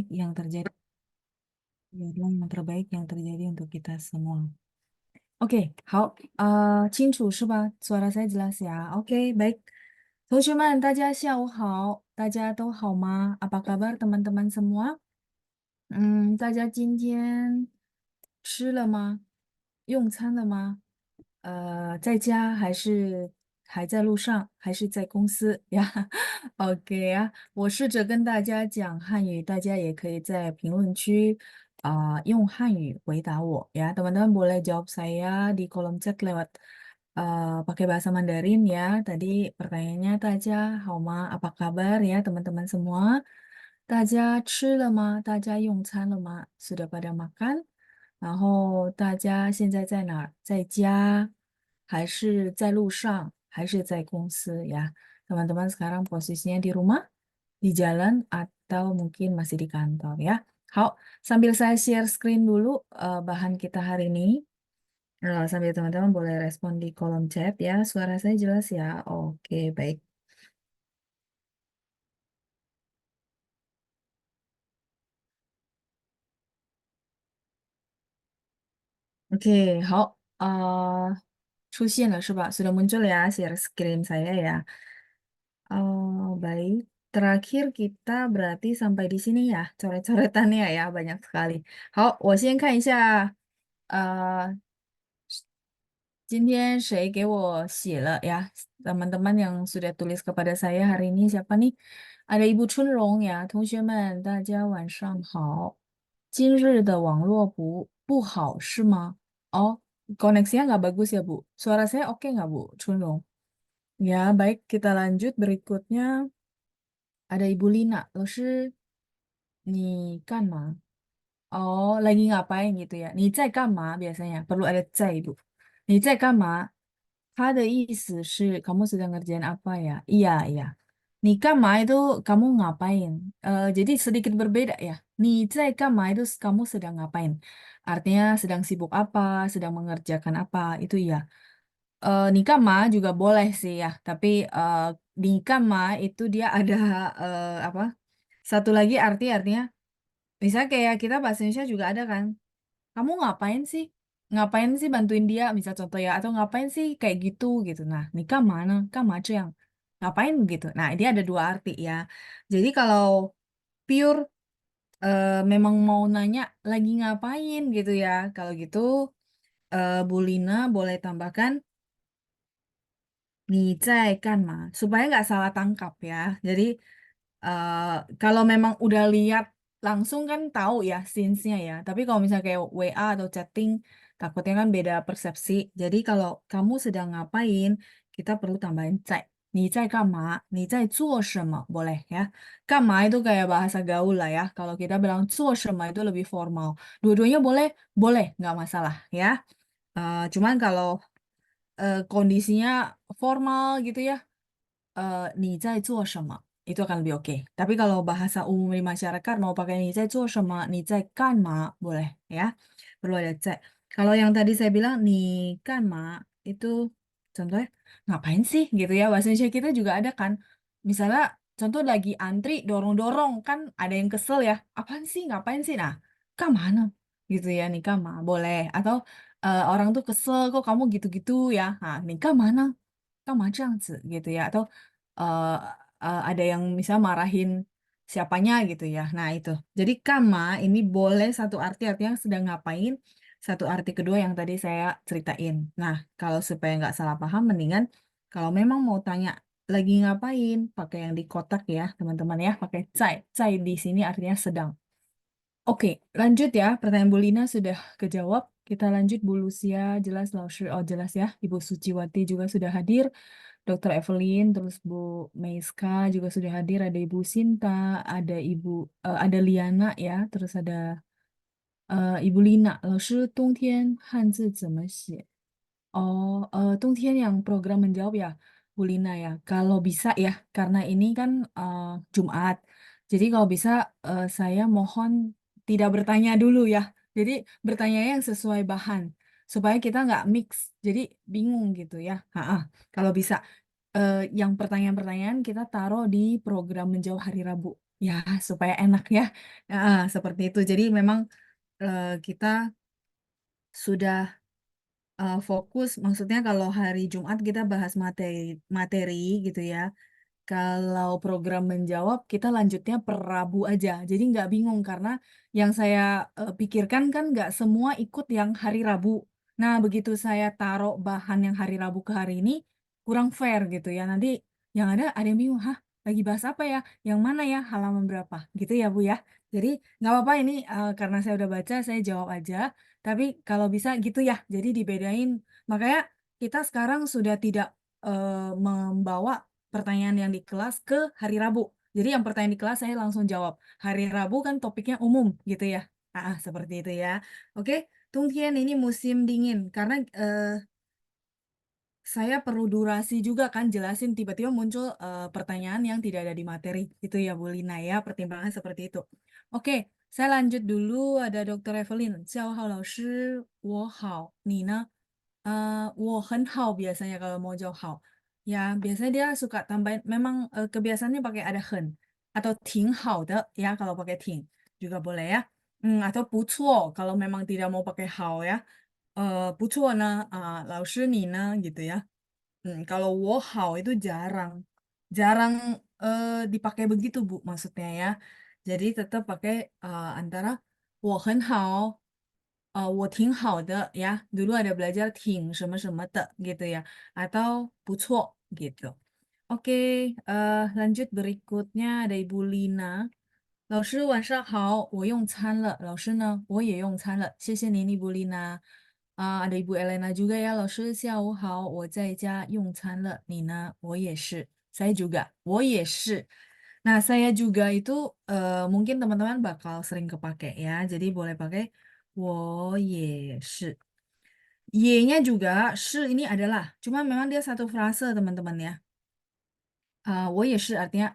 terbaik yang terjadi, biarlah yang terbaik yang terjadi untuk kita semua. Oke, 好，清楚是吧？suara saya jelas ya. Oke, baik. 同学们，大家下午好，大家都好吗？Apa kabar teman-teman semua？大家今天吃了吗？用餐了吗？在家还是还在路上，还是在公司呀？OK 呀，我试着跟大家讲汉语，大家也可以在评论区用汉语回答我ya. Teman-teman boleh jawab saya di kolom chat lewat pakai bahasa Mandarin ya. Tadi pertanyaannya Taja, Hauma, apa kabar ya teman-teman semua? 大家吃了吗？大家用餐了吗？Sudah pada makan？然后大家现在在哪儿？在家，还是在路上，还是在公司呀？Teman-teman sekarang posisinya di rumah, di jalan, atau mungkin masih di kantor ya. 好, sambil saya share screen dulu bahan kita hari ini. Sambil teman-teman boleh respon di kolom chat ya. Suara saya jelas ya? Oke, baik. Oke, 好，出现了是吧？Sudah muncul ya share screen saya ya. Baik. Terakhir kita berarti sampai di sini ya, coret-coretannya ya, banyak sekali. 好，我先看一下，今天谁给我写了呀？teman-teman yang sudah tulis kepada saya hari ini siapa nih? Ada Ibu Chunrong ya, 同学们，大家晚上好。今日的网络不好是吗？Oh, koneksinya nggak bagus ya, Bu. Suara saya oke nggak, Bu Chunrong? Ya, baik. Kita lanjut berikutnya. Ada Ibu Lina. 老师，你干嘛？Oh, lagi ngapain gitu ya? 你在干嘛 biasanya? Perlu ada 在, Ibu. 你在干嘛? 它的意思是 kamu sedang ngerjain apa ya? Iya, iya. 你干嘛 itu kamu ngapain? Jadi sedikit berbeda ya. 你在干嘛 itu kamu sedang ngapain? Artinya sedang sibuk apa, sedang mengerjakan apa, itu iya. 你干嘛 juga boleh sih ya. Tapi 你干嘛 itu dia ada apa? Satu lagi artinya misalnya kayak kita bahasa Indonesia juga ada kan. Kamu ngapain sih? Ngapain sih bantuin dia? Misal contoh ya, atau ngapain sih kayak gitu gitu. Nah, nikah mana? Kama yang ngapain gitu. Nah, dia ada dua arti ya. Jadi kalau pure memang mau nanya lagi ngapain gitu ya. Kalau gitu Bu Lina boleh tambahkan 你在干嘛 supaya nggak salah tangkap ya. Jadi eh, kalau memang udah lihat langsung kan tahu ya scenes-nya ya. Tapi kalau misalnya kayak WA atau chatting takutnya kan beda persepsi. Jadi kalau kamu sedang ngapain, kita perlu tambahin 在. 你在干嘛？你在做什么? Boleh ya. 干嘛 itu kayak bahasa gaul lah ya. Kalau kita bilang 做什么 itu lebih formal. Dua-duanya boleh, boleh, nggak masalah ya. Cuman kalau kondisinya formal gitu ya, 你在做什么 itu akan lebih oke. Tapi kalau bahasa umum di masyarakat mau pakai 你在做什么, 你在干嘛 boleh ya. Perlu ada 在. Kalau yang tadi saya bilang 你干嘛 itu contohnya ngapain sih gitu ya. Bahasa Indonesia kita juga ada kan. Misalnya contoh lagi antri dorong-dorong kan ada yang kesel ya. Apaan sih? Ngapain sih? Nah, kemana? Gitu ya, nikah mah boleh. Atau orang tuh kesel kok kamu gitu-gitu ya. Nah, nikah mana? 干嘛这样子 gitu ya atau eh, ada yang misal marahin siapanya gitu ya. Nah, itu. Jadi kama ini boleh satu arti artinya sedang ngapain, satu arti kedua yang tadi saya ceritain. Nah, kalau supaya nggak salah paham mendingan kalau memang mau tanya lagi ngapain, pakai yang di kotak ya, teman-teman ya, pakai cai. Cai di sini artinya sedang. Oke, lanjut ya. Pertanyaan Bu Lina sudah kejawab. Kita lanjut Bu Lucia, jelas Lausher. Oh, jelas ya. Ibu Suciwati juga sudah hadir. Dokter Evelyn, terus Bu Meiska juga sudah hadir. Ada Ibu Sinta, ada ada Liana ya, terus ada Ibu Lina. 老师，冬天汉字怎么写？冬天yang program menjawab ya, Bu Lina ya. Kalau bisa ya, karena ini kan Jumat. Jadi kalau bisa saya mohon tidak bertanya dulu ya. Jadi bertanya yang sesuai bahan supaya kita nggak mix. Jadi bingung gitu ya. Kalau bisa yang pertanyaan-pertanyaan kita taruh di program menjawab hari Rabu. ya supaya enak ya. Seperti itu. Jadi memang kita sudah fokus, maksudnya kalau hari Jumat kita bahas materi materi gitu ya. Kalau program menjawab, kita lanjutnya per Rabu aja. Jadi nggak bingung karena yang saya, pikirkan kan nggak semua ikut yang hari Rabu. Nah, begitu saya taruh bahan yang hari Rabu ke hari ini, kurang fair gitu ya. Nanti yang ada yang bingung, "Hah, lagi bahas apa ya? Yang mana ya? Halaman berapa?" Gitu ya, Bu, ya. Jadi nggak apa-apa ini, karena saya udah baca, saya jawab aja. Tapi kalau bisa gitu ya, jadi dibedain. Makanya kita sekarang sudah tidak, membawa pertanyaan yang di kelas ke hari Rabu. Jadi yang pertanyaan di kelas saya langsung jawab. Hari Rabu kan topiknya umum gitu ya. Seperti itu ya. Oke, Tungtian ini musim dingin karena saya perlu durasi juga kan jelasin tiba-tiba muncul pertanyaan yang tidak ada di materi. Itu ya Bu Lina ya, pertimbangan seperti itu. Oke, saya lanjut dulu ada Dokter Evelyn. 下午好老师，我好，你呢？我很好biasanya kalau mau jawab hao. Ya, biasanya dia suka tambahin memang, kebiasaannya pakai ada hen atau ting hao de ya kalau pakai ting juga boleh ya. Atau 不错 kalau memang tidak mau pakai hao ya. 不错呢, 老师你呢 gitu ya. Kalau 我好 itu jarang. Jarang, dipakai begitu Bu maksudnya ya. Jadi tetap pakai, antara 我很好我挺好的 ya. Dulu ada belajar 挺什么什么的 gitu ya. Atau 不错 gitu. Oke, lanjut berikutnya ada Ibu Lina. 老师晚上好，我用餐了。老师呢，我也用餐了。谢谢您，Ibu Lina. Ada Ibu Elena juga ya. 老师下午好，我在家用餐了。你呢？我也是。Saya juga. 我也是. Nah, saya juga itu mungkin teman-teman bakal sering kepake ya. Jadi boleh pakai 我也是. Y-nya juga, shi ini adalah. Cuma memang dia satu frase teman-teman ya. 我也是 artinya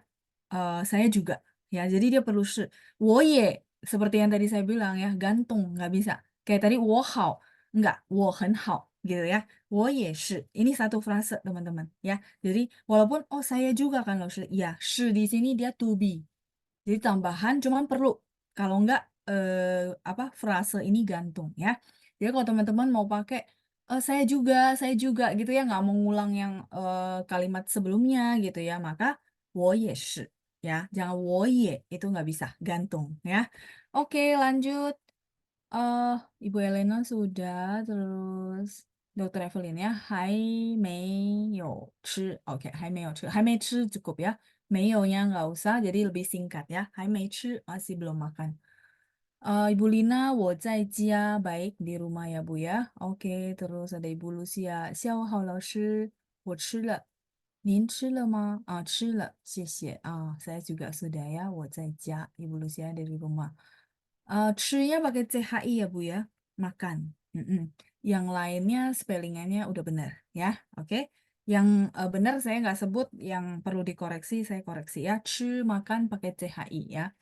saya juga ya. Jadi dia perlu shi. 我也 seperti yang tadi saya bilang ya, gantung nggak bisa. Kayak tadi 我好 enggak, 我很好 gitu ya. 我也是 ini satu frase teman-teman ya. Jadi walaupun oh saya juga kan loh shi. Ya, shi di sini dia to be. Jadi tambahan cuman perlu kalau enggak apa frase ini gantung ya. Jadi kalau teman-teman mau pakai saya juga gitu ya, nggak mau ngulang yang kalimat sebelumnya gitu ya, maka 我也是 ya, jangan 我也itu nggak bisa, gantung ya. Oke, lanjut. Ibu Elena sudah, terus Dokter Evelyn ya, 还没有吃. Oke, 还没有吃, 还没吃 cukup ya. 没有nya nggak usah, jadi lebih singkat ya. 还没吃 masih belum makan. Ibu Lina, 我在家 baik di rumah ya Bu ya. Oke, terus ada Ibu Lucia. 下午好老师，我吃了。您吃了吗？吃了，谢谢。saya juga sudah ya. 我在家. Ibu Lucia dari rumah. Ci-nya pakai CHI ya Bu ya. Makan. Yang lainnya spellingannya udah benar ya. Oke. Yang benar saya nggak sebut, yang perlu dikoreksi saya koreksi ya. Ci makan pakai CHI ya.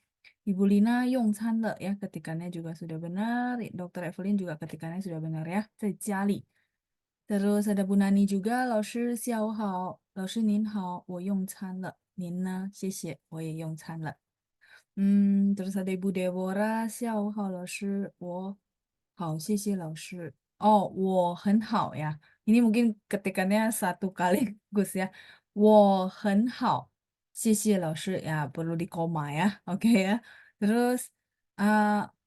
Ibu Lina 用餐了 ya, ketikannya juga sudah benar. Dokter Evelyn juga ketikannya sudah benar ya. 在家里. Terus ada Bu Nani juga, 老师下午好，老师您好，我用餐了。您呢？谢谢，我也用餐了。terus ada Ibu Deborah, 下午好，老师，我好，谢谢老师. Oh, 我很好 ya. Ini mungkin ketikannya satu kaligus ya. 我很好，谢谢老师 ya, perlu di koma ya. Oke ya. Terus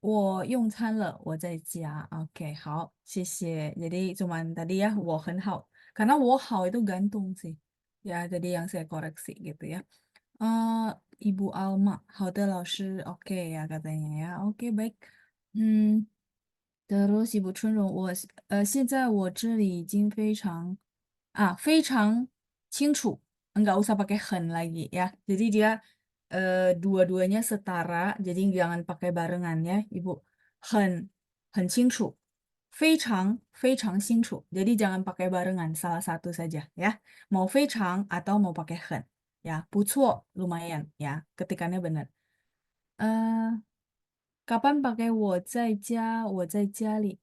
我用餐了，我在家. Oke, 好，谢谢. Jadi cuman tadi ya, 我很好. Karena 我好 itu gantung sih. Ya, jadi yang saya koreksi gitu ya. Ibu Alma, 好的老师, oke ya katanya ya. Oke, baik. Terus Ibu Chunrong, 现在我这里已经非常清楚, enggak usah pakai 很 lagi ya. Jadi dia dua-duanya setara, jadi jangan pakai barengan ya, Ibu. 很清楚, 非常清楚. Jadi jangan pakai barengan, salah satu saja ya. Mau 非常 atau mau pakai 很 ya. 不错, lumayan ya, ketikannya benar. Kapan pakai 我在家里?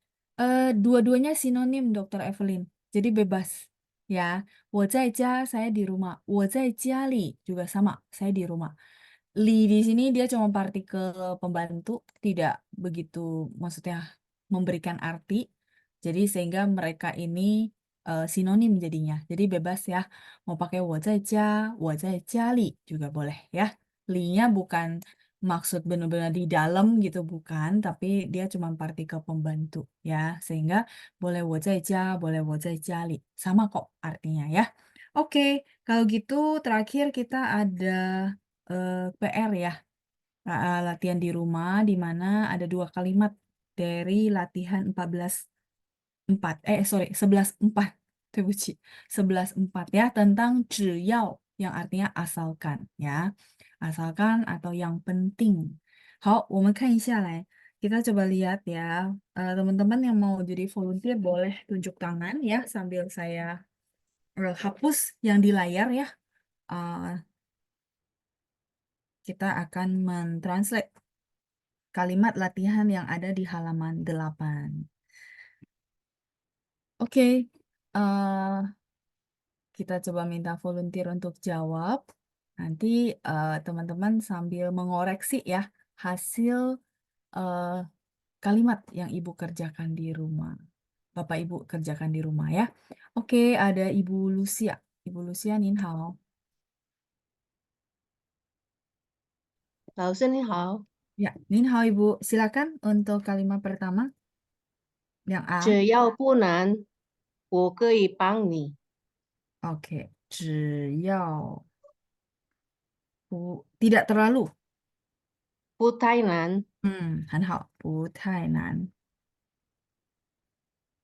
Dua-duanya sinonim Dokter Evelyn. Jadi bebas ya. 我在家 saya di rumah. 我在家里 juga sama, saya di rumah. li di sini dia cuma partikel pembantu, tidak begitu, maksudnya memberikan arti. Jadi sehingga mereka ini sinonim jadinya. Jadi bebas ya. Mau pakai 我在家里 juga boleh ya. Li-nya bukan maksud benar-benar di dalam gitu, bukan, tapi dia cuma partikel pembantu ya. Sehingga boleh 我在家, boleh 我在家里. Sama kok artinya ya. Oke, kalau gitu terakhir kita ada PR ya. Latihan di rumah di mana ada 2 kalimat dari latihan 14.4. Sorry, 11.4. 对不起, 11.4 ya, tentang 只要 yang artinya asalkan ya. Asalkan atau yang penting. 好，我们看一下来. Kita coba lihat ya. Teman-teman yang mau jadi volunteer boleh tunjuk tangan ya sambil saya hapus yang di layar ya. Uh, kita akan mentranslate kalimat latihan yang ada di halaman 8. Oke, kita coba minta volunteer untuk jawab. Nanti teman-teman sambil mengoreksi ya hasil eh, kalimat yang Ibu kerjakan di rumah. Bapak Ibu kerjakan di rumah ya. Oke, ada Ibu Lucia. Ibu Lucia, Nin hao. 老师你好，Ya, Nin hao Ibu. Silakan untuk kalimat pertama yang A. 只要不难，我可以帮你。Oke, 只要 tidak terlalu. 很好，不太难。不太难，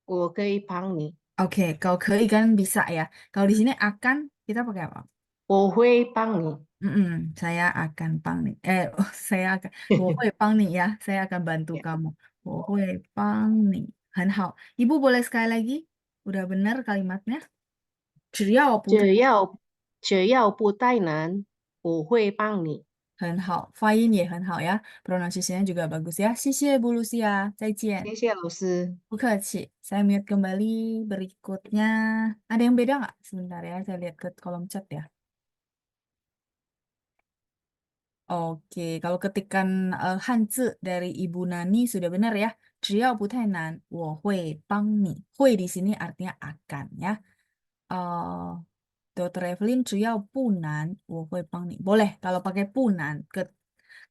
我可以帮你。Oke, kalau 可以 kan bisa ya. Kalau di sini akan kita pakai apa? 我会帮你。Saya akan pang nih. Saya akan, 我会帮你 ya. Saya akan bantu kamu. 我会帮你. 很好. Ibu boleh sekali lagi? Udah benar kalimatnya? 只要不太只要不太难，我会帮你。很好，发音也很好呀，pronunciation-nya juga bagus ya. 谢谢 Bu Lucia，再见。谢谢老师。不客气. Saya mute kembali berikutnya. Ada yang beda nggak? Sebentar ya, saya lihat ke kolom chat ya. Oke, kalau ketikan Hanzi dari Ibu Nani sudah benar ya. 只要不太难，我会帮你. 会 di sini artinya akan ya. Dr. Evelyn, 只要不难，我会帮你. Boleh kalau pakai 不难.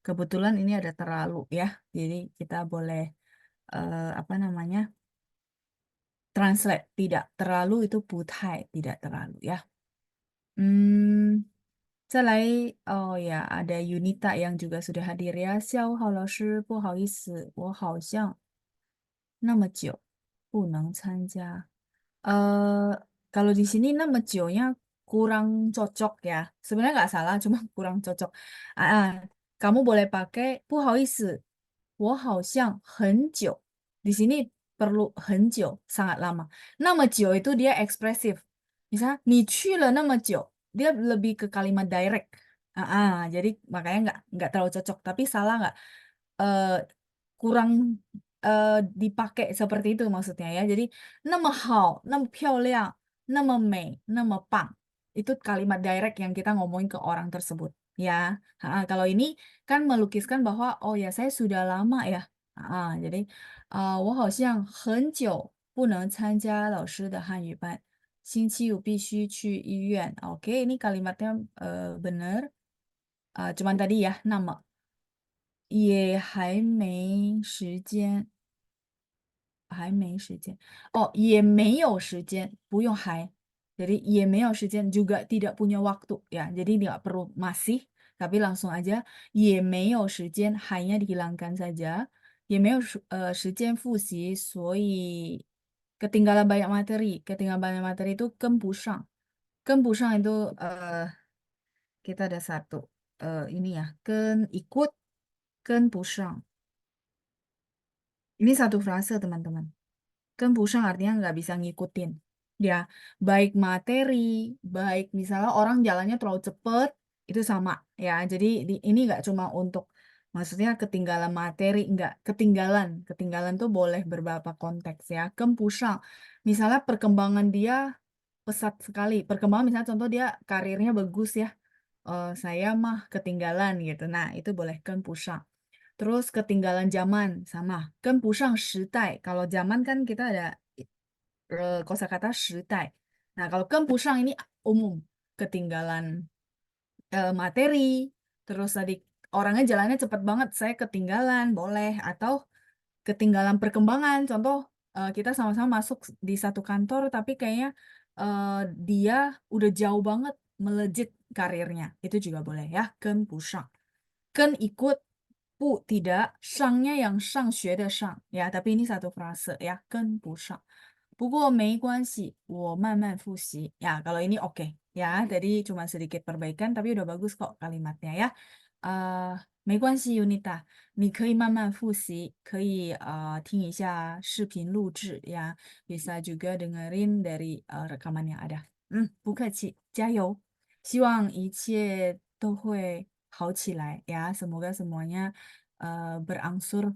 Kebetulan ini ada terlalu ya. Jadi kita boleh apa namanya? Translate. Tidak terlalu itu 不太, tidak terlalu ya. Hmm, 再来, ada Yunita yang juga sudah hadir ya. 下午好，老师，不好意思，我好像那么久不能参加。Eh, kalau di sini nama Cio-nya kurang cocok ya. Sebenarnya nggak salah, cuma kurang cocok. Kamu boleh pakai 不好意思，我好像很久. Di sini perlu 很久, sangat lama. Nama Cio itu dia ekspresif. Misalnya, 你去了那么久, dia lebih ke kalimat direct. Jadi makanya nggak terlalu cocok. Tapi salah nggak? Eh, kurang dipakai seperti itu maksudnya ya. Jadi 那么好，那么漂亮，那么美，那么棒. Itu kalimat direct yang kita ngomongin ke orang tersebut. Ya, kalau ini kan melukiskan bahwa oh ya saya sudah lama ya. Jadi 我好像很久不能参加老师的汉语班，星期五必须去医院. Oke, ini kalimatnya benar. Cuman tadi ya, nama. 也还没时间. Oh, 也没有时间，不用还. Jadi 也没有时间 juga tidak punya waktu ya. Jadi nggak perlu masih, tapi langsung aja 也没有时间 hanya dihilangkan saja. 也没有时间复习，所以 ketinggalan banyak materi. Ketinggalan banyak materi itu 跟不上. 跟不上 itu kita ada satu ini ya, ikut 跟不上. Ini satu frase teman-teman. 跟不上 artinya nggak bisa ngikutin. Ya, baik materi, baik misalnya orang jalannya terlalu cepet, itu sama ya. Jadi ini nggak cuma untuk, maksudnya ketinggalan materi, nggak ketinggalan. Ketinggalan tuh boleh beberapa konteks ya. 跟不上, misalnya perkembangan dia pesat sekali. Perkembangan misalnya contoh dia karirnya bagus ya. saya mah ketinggalan gitu. Nah, itu boleh跟不上. Terus ketinggalan zaman sama 跟不上时代. Kalau zaman kan kita ada kosakata 时代. Nah, kalau 跟不上ini umum, ketinggalan materi, terus tadi orangnya jalannya cepat banget, saya ketinggalan, boleh. Atau ketinggalan perkembangan, contoh kita sama-sama masuk di satu kantor, tapi kayaknya dia udah jauh banget melejit karirnya, itu juga boleh ya, 跟不上. Ken ikut, pu tidak, shangnya yang shang xue de shang, ya, tapi ini satu frase ya, 跟不上. 不过没关系，我慢慢复习. Ya, kalau ini oke. Ya, tadi cuma sedikit perbaikan, tapi udah bagus kok kalimatnya ya. 没关系，Yunita，你可以慢慢复习，可以听一下视频录制ya, bisa juga dengerin dari rekaman yang ada. 不客气，加油，希望一切都会好起来ya. Semoga semuanya berangsur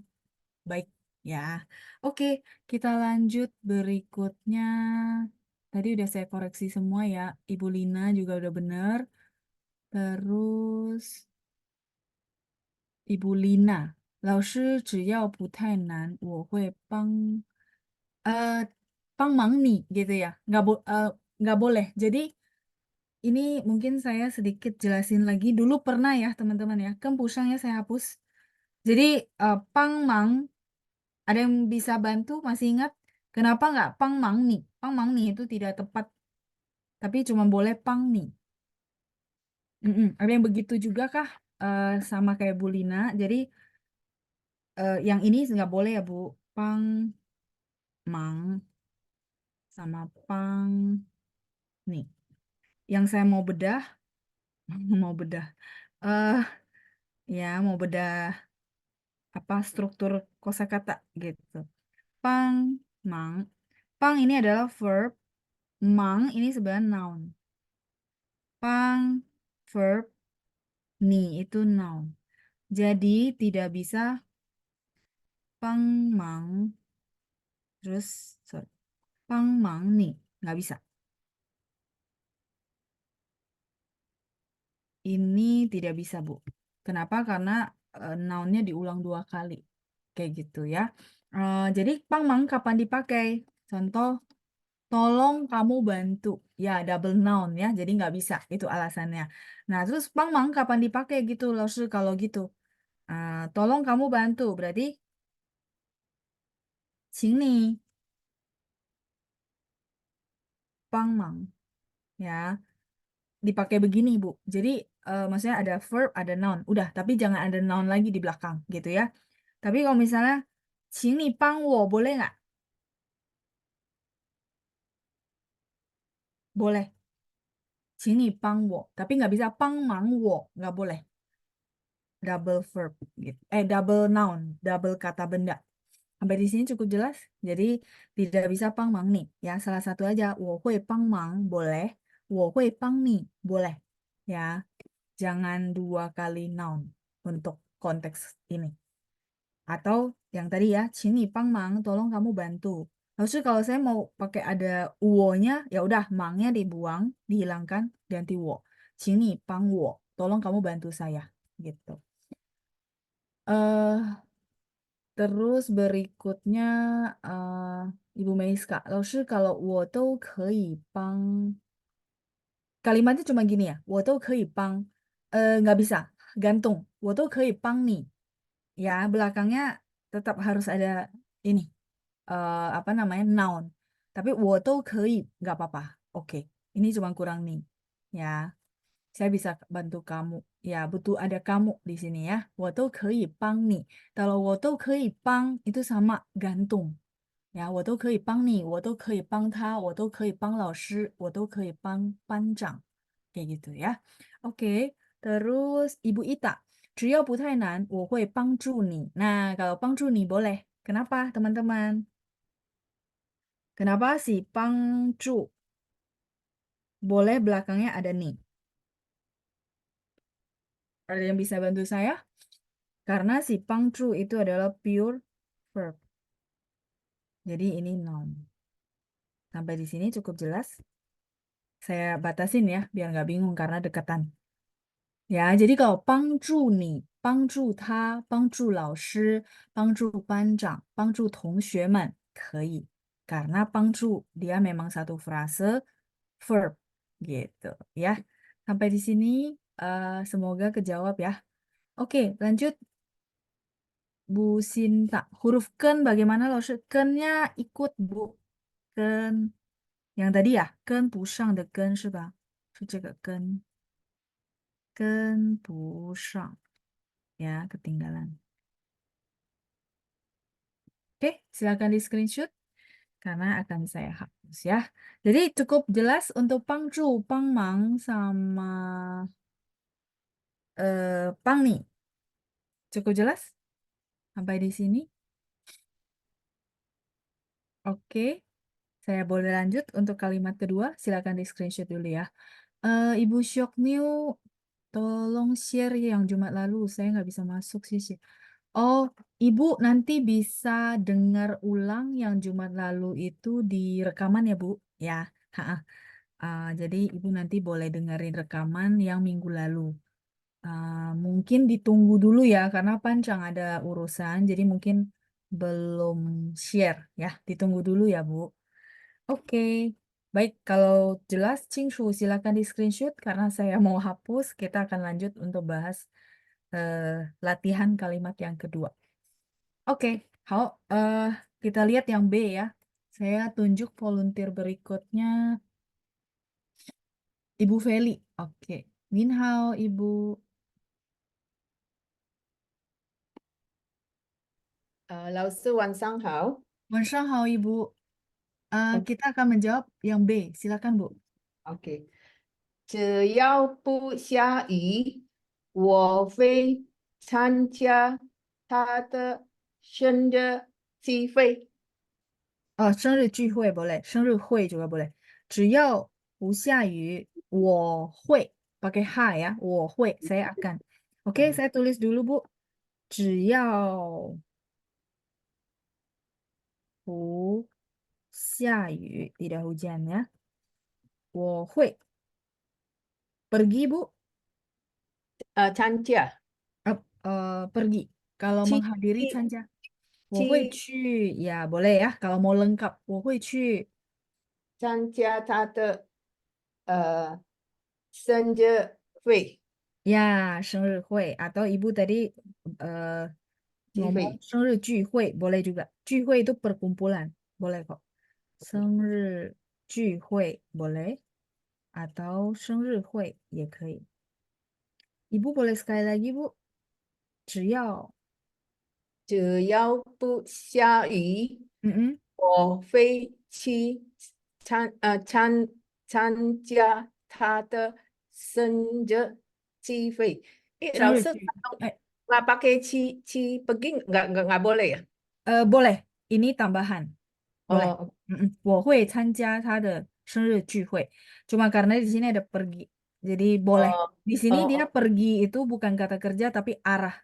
baik ya. Oke, kita lanjut berikutnya. Tadi udah saya koreksi semua ya. Ibu Lina juga udah bener. Terus Ibu Lina, 老师只要不太难，我会帮忙你gitu ya. Nggak boleh. Jadi ini mungkin saya sedikit jelasin lagi. Dulu pernah ya teman-teman ya. Kan pusangnya saya hapus. Jadi pangmang, ada yang bisa bantu? Masih ingat? Kenapa nggak pangmang nih? Pangmang nih itu tidak tepat. Tapi cuma boleh pang nih. Ada yang begitu juga kah? Sama kayak Bu Lina. Jadi yang ini nggak boleh ya Bu. Pang, mang, sama pang nih. Yang saya mau bedah, mau bedah. eh ya, mau bedah apa struktur kosakata gitu. Pang, mang. Pang ini adalah verb, mang ini sebenarnya noun. Pang, verb, ni itu noun. Jadi tidak bisa pang, mang, terus sorry, pang, mang, ni. Nggak bisa. Ini tidak bisa, Bu. Kenapa? Karena nounnya diulang 2 kali. Kayak gitu ya. Jadi pangmang kapan dipakai? Contoh, tolong kamu bantu. Ya, double noun ya. Jadi nggak bisa. Itu alasannya. Nah, terus pangmang kapan dipakai gitu, Laoshi, kalau gitu? Tolong kamu bantu. Berarti, 请你 pangmang. Ya, dipakai begini, Bu. Jadi, maksudnya ada verb, ada noun. Udah, tapi jangan ada noun lagi di belakang gitu ya. Tapi kalau misalnya, 请你帮我, boleh nggak? Boleh. 请你帮我. Tapi nggak bisa 帮忙我. Nggak boleh. Double verb. Gitu. Double noun. Double kata benda. Sampai di sini cukup jelas. Jadi tidak bisa 帮忙 nih. Ya, salah satu aja. 我会帮忙 boleh. 我会帮你 boleh. Ya, jangan 2 kali noun untuk konteks ini. Atau yang tadi ya, 请你帮忙, tolong kamu bantu. Maksudnya kalau saya mau pakai ada wo-nya, ya udah mangnya dibuang, dihilangkan, ganti wo. 请你帮我, tolong kamu bantu saya, gitu. eh Terus berikutnya Ibu Meiska, 老师 kalau 我都可以帮, kalimatnya cuma gini ya, 我都可以帮, nggak bisa, gantung, 我都可以帮你. Ya, belakangnya tetap harus ada ini, apa namanya, noun. Tapi 我都可以 nggak apa-apa. Oke, ini cuma kurang nih. Ya, saya bisa bantu kamu. Ya, butuh ada kamu di sini ya. 我都可以帮你. Kalau 我都可以帮 itu sama gantung. Ya, 我都可以帮你, 我都可以帮他, 我都可以帮老师, 我都可以帮班长. Kayak gitu ya. Oke, terus Ibu Ita, 只要不太难, 我会帮助你. Nah, kalau 帮助你 boleh. Kenapa, teman-teman? Kenapa sih 帮助? Boleh belakangnya ada nih. Ada yang bisa bantu saya? Karena si 帮助 itu adalah pure verb. Jadi ini noun. Sampai di sini cukup jelas. Saya batasin ya, biar nggak bingung karena dekatan. Ya, jadi kalau 帮助你、帮助他、帮助老师、帮助班长、帮助同学们可以. Karena 帮助 dia memang satu frase verb gitu ya. Sampai di sini semoga kejawab ya. Oke, lanjut Bu Sinta. Huruf ken bagaimana loh? Kennya ikut Bu. Ken yang tadi ya, 跟不上的跟是吧？是这个跟不上 ya, ketinggalan. Oke, silakan di screenshot karena akan saya hapus ya. Jadi cukup jelas untuk pangju, pangmang sama pangni. Cukup jelas sampai di sini. Oke, saya boleh lanjut untuk kalimat kedua. Silakan di screenshot dulu ya. Ibu Syok New, tolong share yang Jumat lalu. Saya nggak bisa masuk sih. Oh, Ibu nanti bisa dengar ulang yang Jumat lalu itu di rekaman ya, Bu. Ya, ha-ha. Jadi Ibu nanti boleh dengerin rekaman yang minggu lalu. Mungkin ditunggu dulu ya, karena Pancang ada urusan, jadi mungkin belum share ya. Ditunggu dulu ya, Bu. Oke, baik. Kalau jelas, Cingshu, silakan di screenshot karena saya mau hapus. Kita akan lanjut untuk bahas eh, latihan kalimat yang kedua. Oke, kita lihat yang B ya. Saya tunjuk volunteer berikutnya, Ibu Feli. Oke, Minhao, Ibu. 老师晚上好。晚上好, Ibu. Kita akan menjawab yang B. Silakan, Bu. OK，只要不下雨，我会参加他的生日聚会。生日聚会 boleh, 生日会 juga boleh. 只要不下雨, 我会, pakai ha ya, 我会, saya akan. Oke, saya tulis dulu, Bu. 只要不下雨, tidak hujan ya. 我会 pergi, Bu. 参加 Pergi. Kalau 去 menghadiri 去 参加, 我会去去, ya boleh ya. Kalau mau lengkap, 我会去参加他的生日会 ya 生日会 atau ibu tadi eh, 聚 ngomong 会。生日聚会 boleh juga. 聚会 itu perkumpulan, boleh kok. 生日聚会 boleh atau 生日会也可以. Ibu boleh sekali lagi, Bu. 只要只要不下雨， mm-mm, 我会去参加他的生日聚会。老师， 生日聚 eh, nggak pakai pergi nggak boleh ya? boleh. Ini tambahan. Boleh. Oh, Mm-mm. 我会参加他的生日聚会. Cuma karena di sini ada pergi. Jadi boleh. oh, Di sini oh, dia oh. pergi itu bukan kata kerja tapi arah.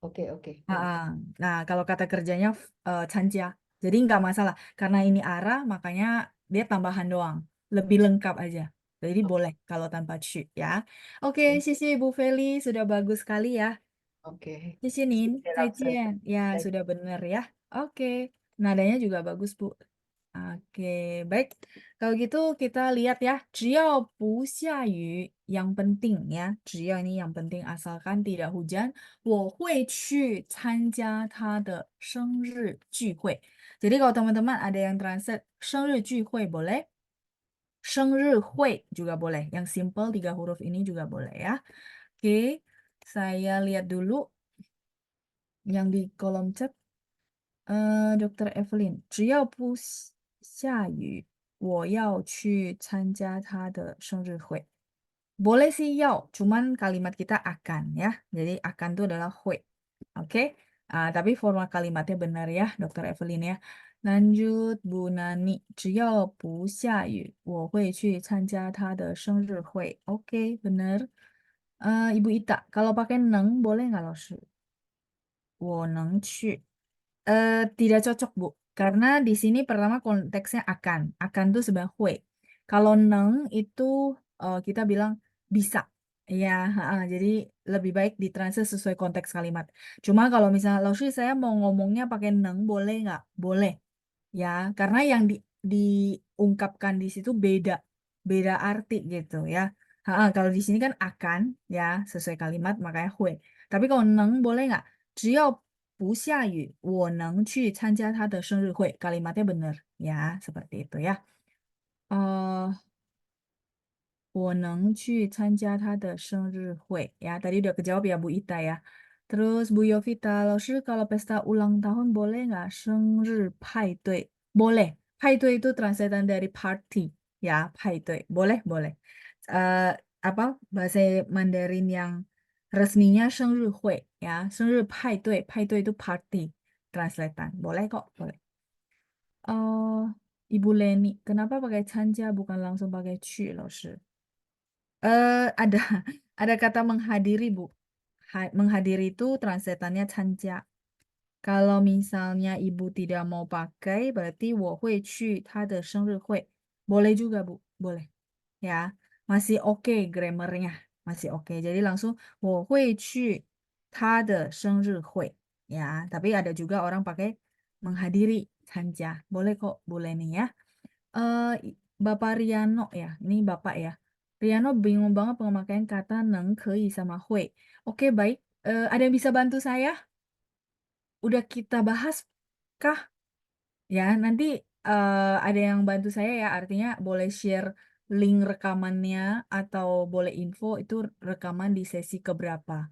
Oke, oke. Nah, kalau kata kerjanya canja. Jadi nggak masalah. Karena ini arah, makanya dia tambahan doang. Lebih lengkap aja. Jadi boleh kalau tanpa chu ya. Oke, sisi Bu Feli sudah bagus sekali ya. Oke. Di sini, 谢谢老师。Ya, 再 sudah benar ya. Oke. Nadanya juga bagus, Bu. Oke, baik. Kalau gitu kita lihat ya. 只要不下雨, yang penting ya. 只要 ini yang penting asalkan tidak hujan. 我会去参加他的生日聚会. Jadi kalau teman-teman ada yang translate 生日聚会 boleh. 生日会 juga boleh. Yang simple 3 huruf ini juga boleh ya. Oke, saya lihat dulu yang di kolom chat. Dr. Evelyn, 只要不下雨，我要去参加他的生日会. Boleh sih yau, cuman kalimat kita akan ya. Jadi akan itu adalah hui. Oke? Tapi forma kalimatnya benar ya, Dr. Evelyn ya. Lanjut Bu Nani, 只要不下雨，我会去参加他的生日会. Oke, benar. Ibu Ita, kalau pakai neng boleh nggak, Laoshi? 我能去. Tidak cocok, Bu. Karena di sini pertama konteksnya akan. Akan tuh sebenarnya hui. Kalau neng itu kita bilang bisa. Iya, jadi lebih baik ditranslate sesuai konteks kalimat. Cuma kalau misalnya, Laoshi saya mau ngomongnya pakai neng, boleh nggak? Boleh. Ya, karena yang diungkapkan di situ beda, beda arti gitu ya. Kalau di sini kan akan ya sesuai kalimat makanya hui. Tapi kalau neng boleh nggak? 只要不下雨，我能去参加他的生日会. Kalimatnya benar ya, seperti itu ya. 我能去参加他的生日会. Ya, tadi udah kejawab ya Bu Ita ya. Terus Bu Yovita, Laoshi kalau pesta ulang tahun boleh nggak? 生日派对. Boleh. 派对 itu translation dari party. Ya, 派对. Boleh, boleh. Apa bahasa Mandarin yang resminya 生日会 ya. 生日派对. 派对 itu party. Translation. Boleh kok, boleh. eh Ibu Leni, kenapa pakai canja bukan langsung pakai 去, Laoshi? Ada ada kata menghadiri, Bu. Menghadiri itu translatannya canja. Kalau misalnya ibu tidak mau pakai, berarti 我会去他的生日会. Boleh juga, Bu. Boleh. Ya, masih oke grammarnya. Masih oke. Jadi langsung 我会去他的生日会. Ya, tapi ada juga orang pakai menghadiri canja. Boleh kok, boleh nih ya. Bapak Riano ya, ini Bapak ya. Riano bingung banget pemakaian kata neng, kei, sama hui. Oke, baik. Ada yang bisa bantu saya? Udah kita bahas kah? Ya, nanti ada yang bantu saya ya, artinya boleh share link rekamannya atau boleh info itu rekaman di sesi keberapa.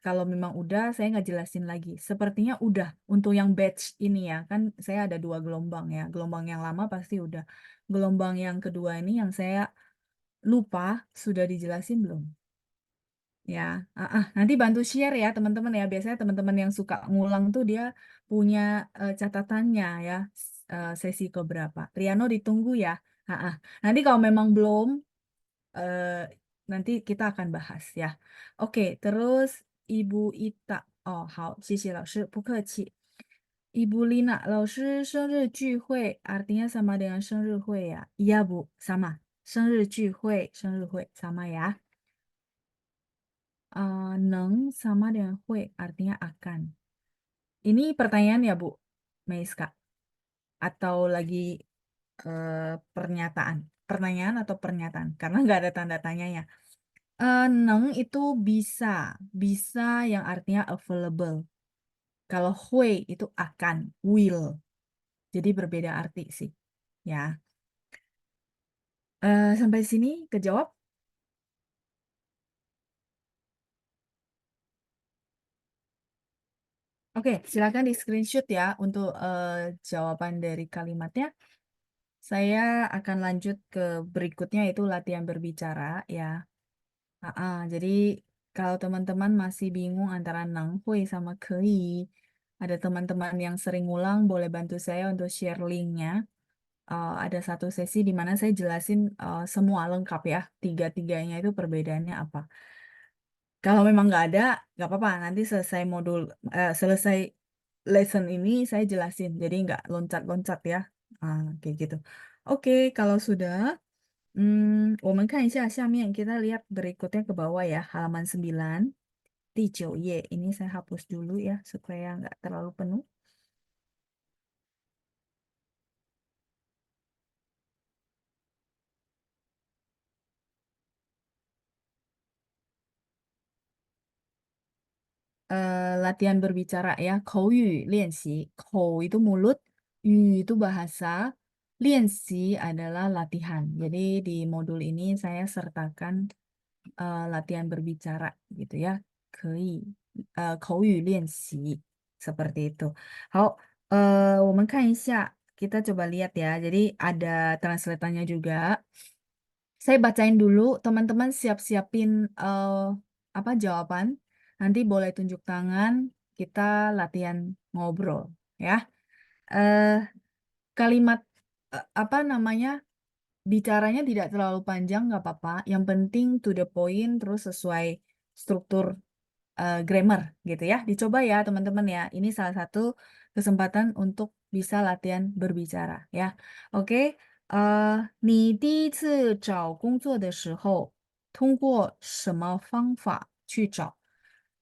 Kalau memang udah, saya nggak jelasin lagi. Sepertinya udah untuk yang batch ini ya, kan saya ada 2 gelombang ya. Gelombang yang lama pasti udah. Gelombang yang kedua ini yang saya lupa, sudah dijelasin belum? Ya, nanti bantu share ya teman-teman ya. Biasanya teman-teman yang suka ngulang tuh dia punya catatannya ya, sesi keberapa. Riano ditunggu ya. Nanti kalau memang belum, eh, nanti kita akan bahas ya. Oke, terus Ibu Ita. Oh, 好，谢谢老师，不客气。Ibu Lina, 老师生日聚会 artinya sama dengan 生日会 ya? Iya Bu, sama. 生日聚会, 生日会, sama ya. Neng sama dengan hui artinya akan. Ini pertanyaan ya Bu Meiska atau lagi pernyataan? Pertanyaan atau pernyataan? Karena nggak ada tanda tanyanya. Neng itu bisa, bisa yang artinya available. Kalau hui itu akan, will. Jadi berbeda arti sih. Ya. Sampai sini kejawab? Oke, silakan di screenshot ya untuk jawaban dari kalimatnya. Saya akan lanjut ke berikutnya itu latihan berbicara ya. Jadi kalau teman-teman masih bingung antara nanghui sama kei, ada teman-teman yang sering ngulang boleh bantu saya untuk share linknya. Ada satu sesi di mana saya jelasin semua lengkap ya, tiga-tiganya itu perbedaannya apa. Kalau memang nggak ada, nggak apa-apa. Nanti selesai selesai lesson ini saya jelasin. Jadi nggak loncat-loncat ya. Kayak gitu. Oke, kalau sudah, 我们看一下下面 kita lihat berikutnya ke bawah ya, halaman 9, 第9页. Ini saya hapus dulu ya supaya nggak terlalu penuh. Latihan berbicara ya, 口语练习. Kou itu mulut, yu itu bahasa, 练习 adalah latihan. Jadi di modul ini saya sertakan latihan berbicara gitu ya. 口语练习 seperti itu. 好，我们看一下, kita coba lihat ya. Jadi ada translatannya juga. Saya bacain dulu, teman-teman siap-siapin apa jawaban. Nanti boleh tunjuk tangan, kita latihan ngobrol ya. Eh, Kalimat apa namanya? Bicaranya tidak terlalu panjang, nggak apa-apa. Yang penting to the point, terus sesuai struktur grammar gitu ya. Dicoba ya teman-teman ya. Ini salah satu kesempatan untuk bisa latihan berbicara ya. Oke, 你第一次找工作的时候，通过什么方法去找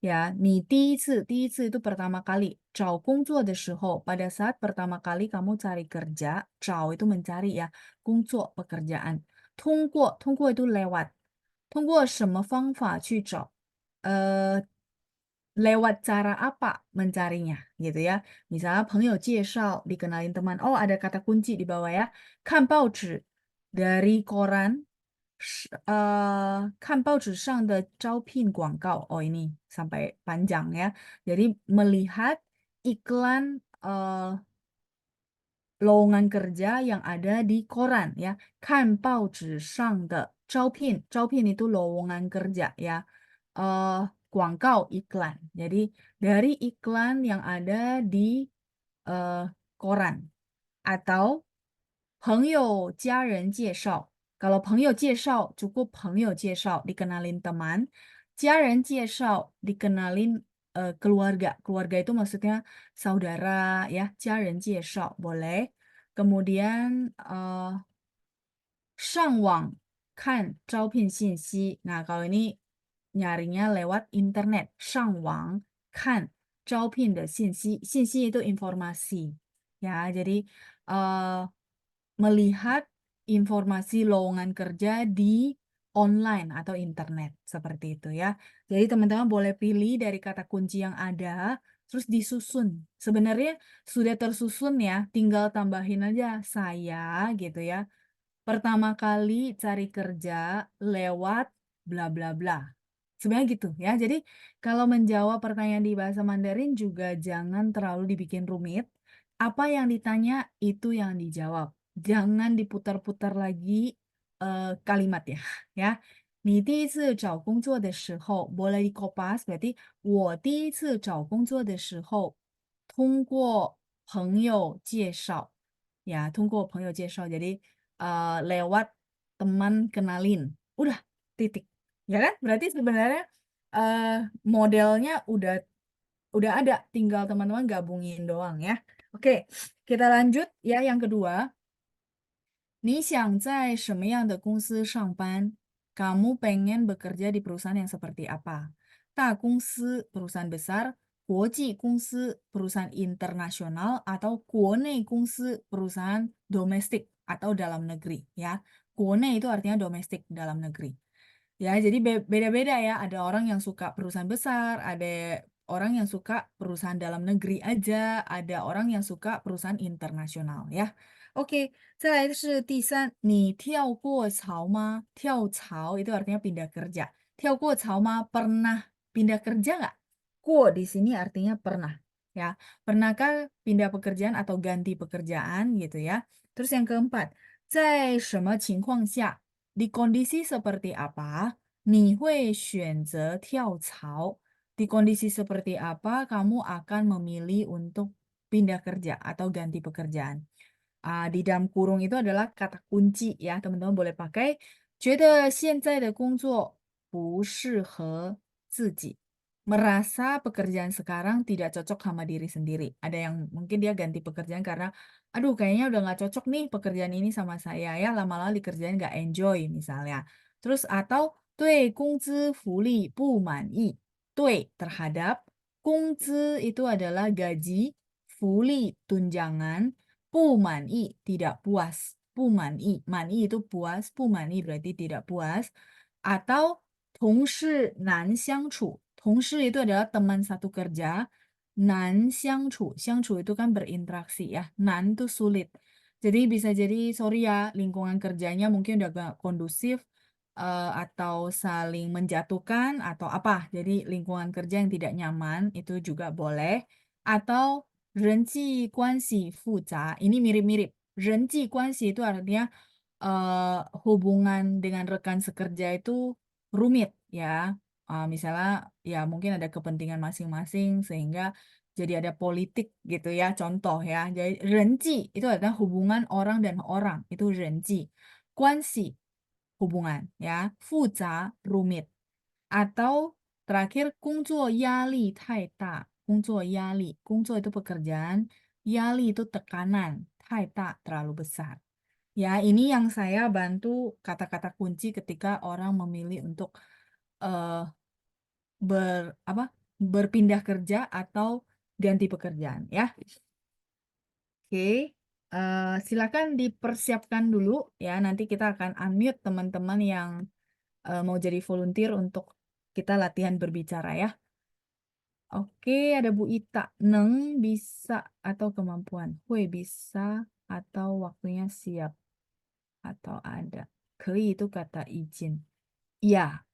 ？Ya, 你第一次itu pertama kali 找工作的时候 pada saat pertama kali kamu cari kerja, 找 itu mencari ya, 工作 pekerjaan. 通过 itu lewat. 通过什么方法去找？lewat cara apa mencarinya gitu ya. Misalnya 朋友介绍 dikenalin teman. Oh, ada kata kunci di bawah ya. 看报纸 dari koran 看报纸上的招聘广告. Oh, ini sampai panjang ya. Jadi melihat iklan lowongan kerja yang ada di koran ya. 看报纸上的招聘itu lowongan kerja ya. 广告 iklan. Jadi dari iklan yang ada di koran atau 朋友家人介绍. Kalau 朋友介绍 cukup 朋友介绍 dikenalin teman. 家人介绍 dikenalin keluarga. Keluarga itu maksudnya saudara ya. 家人介绍 boleh. Kemudian 上网看招聘信息. Nah, kalau ini nyarinya lewat internet. 上网看招聘的信息. 信息 itu informasi. Ya, jadi melihat informasi lowongan kerja di online atau internet. Seperti itu ya. Jadi teman-teman boleh pilih dari kata kunci yang ada, terus disusun. Sebenarnya sudah tersusun ya, tinggal tambahin aja saya gitu ya. Pertama kali cari kerja lewat bla bla bla. Sebenarnya gitu ya. Jadi kalau menjawab pertanyaan di bahasa Mandarin juga jangan terlalu dibikin rumit. Apa yang ditanya itu yang dijawab. Jangan diputar-putar lagi kalimat ya. Ya. 你第一次找工作的时候 boleh dikopas berarti 我第一次找工作的时候通过朋友介绍 ya 通过朋友介绍 jadi lewat teman kenalin. Udah, titik. Ya kan? Berarti sebenarnya modelnya udah ada, tinggal teman-teman gabungin doang ya. Oke, kita lanjut ya yang kedua. 你想在什么样的公司上班? Kamu pengen bekerja di perusahaan yang seperti apa? 大公司 perusahaan besar, 国际公司 perusahaan internasional, atau 国内公司 perusahaan domestik atau dalam negeri ya. 国内 itu artinya domestik dalam negeri. Ya, jadi beda-beda ya. Ada orang yang suka perusahaan besar, ada orang yang suka perusahaan dalam negeri aja, ada orang yang suka perusahaan internasional ya. Oke, 再来是第三，你跳过槽吗？跳槽 itu artinya pindah kerja. 跳过槽吗? Pernah pindah kerja nggak? 过 di sini artinya pernah ya. Pernahkah pindah pekerjaan atau ganti pekerjaan gitu ya. Terus yang keempat, 在什么情况下 di kondisi seperti apa 你会选择跳槽? Di kondisi seperti apa kamu akan memilih untuk pindah kerja atau ganti pekerjaan? Di dalam kurung itu adalah kata kunci ya, teman-teman boleh pakai. 觉得现在的工作不适合自己. Merasa pekerjaan sekarang tidak cocok sama diri sendiri. Ada yang mungkin dia ganti pekerjaan karena, aduh kayaknya udah nggak cocok nih pekerjaan ini sama saya ya, lama-lama dikerjain nggak enjoy misalnya. Terus atau 对工资福利不满意. 对 terhadap, 工资 itu adalah gaji, 福利 tunjangan, 不满意 tidak puas. 不满意, 满意 itu puas, 不满意 berarti tidak puas. Atau 同事难相处. 同事 itu adalah teman satu kerja. 难相处, 相处 itu kan berinteraksi ya. 难 itu sulit. Jadi bisa jadi sorry ya, lingkungan kerjanya mungkin udah gak kondusif atau saling menjatuhkan atau apa. Jadi lingkungan kerja yang tidak nyaman itu juga boleh. Atau 人际关系复杂, ini mirip-mirip. 人际关系 itu artinya hubungan dengan rekan sekerja itu rumit ya. Misalnya ya mungkin ada kepentingan masing-masing sehingga jadi ada politik gitu ya. Contoh ya. Jadi 人际 itu adalah hubungan orang dan orang. Itu 人际. 关系 hubungan ya. 复杂 rumit. Atau terakhir 工作压力太大. 工作压力. 工作 itu pekerjaan. 压力 itu tekanan. 太大 terlalu besar. Ya, ini yang saya bantu kata-kata kunci ketika orang memilih untuk eh, berpindah kerja atau ganti pekerjaan ya. Oke, silakan dipersiapkan dulu ya. Nanti kita akan unmute teman-teman yang mau jadi volunteer untuk kita latihan berbicara ya. Oke, ada Bu Ita. Neng bisa atau kemampuan. Hui bisa atau waktunya siap atau ada. Kei itu kata izin. Iya,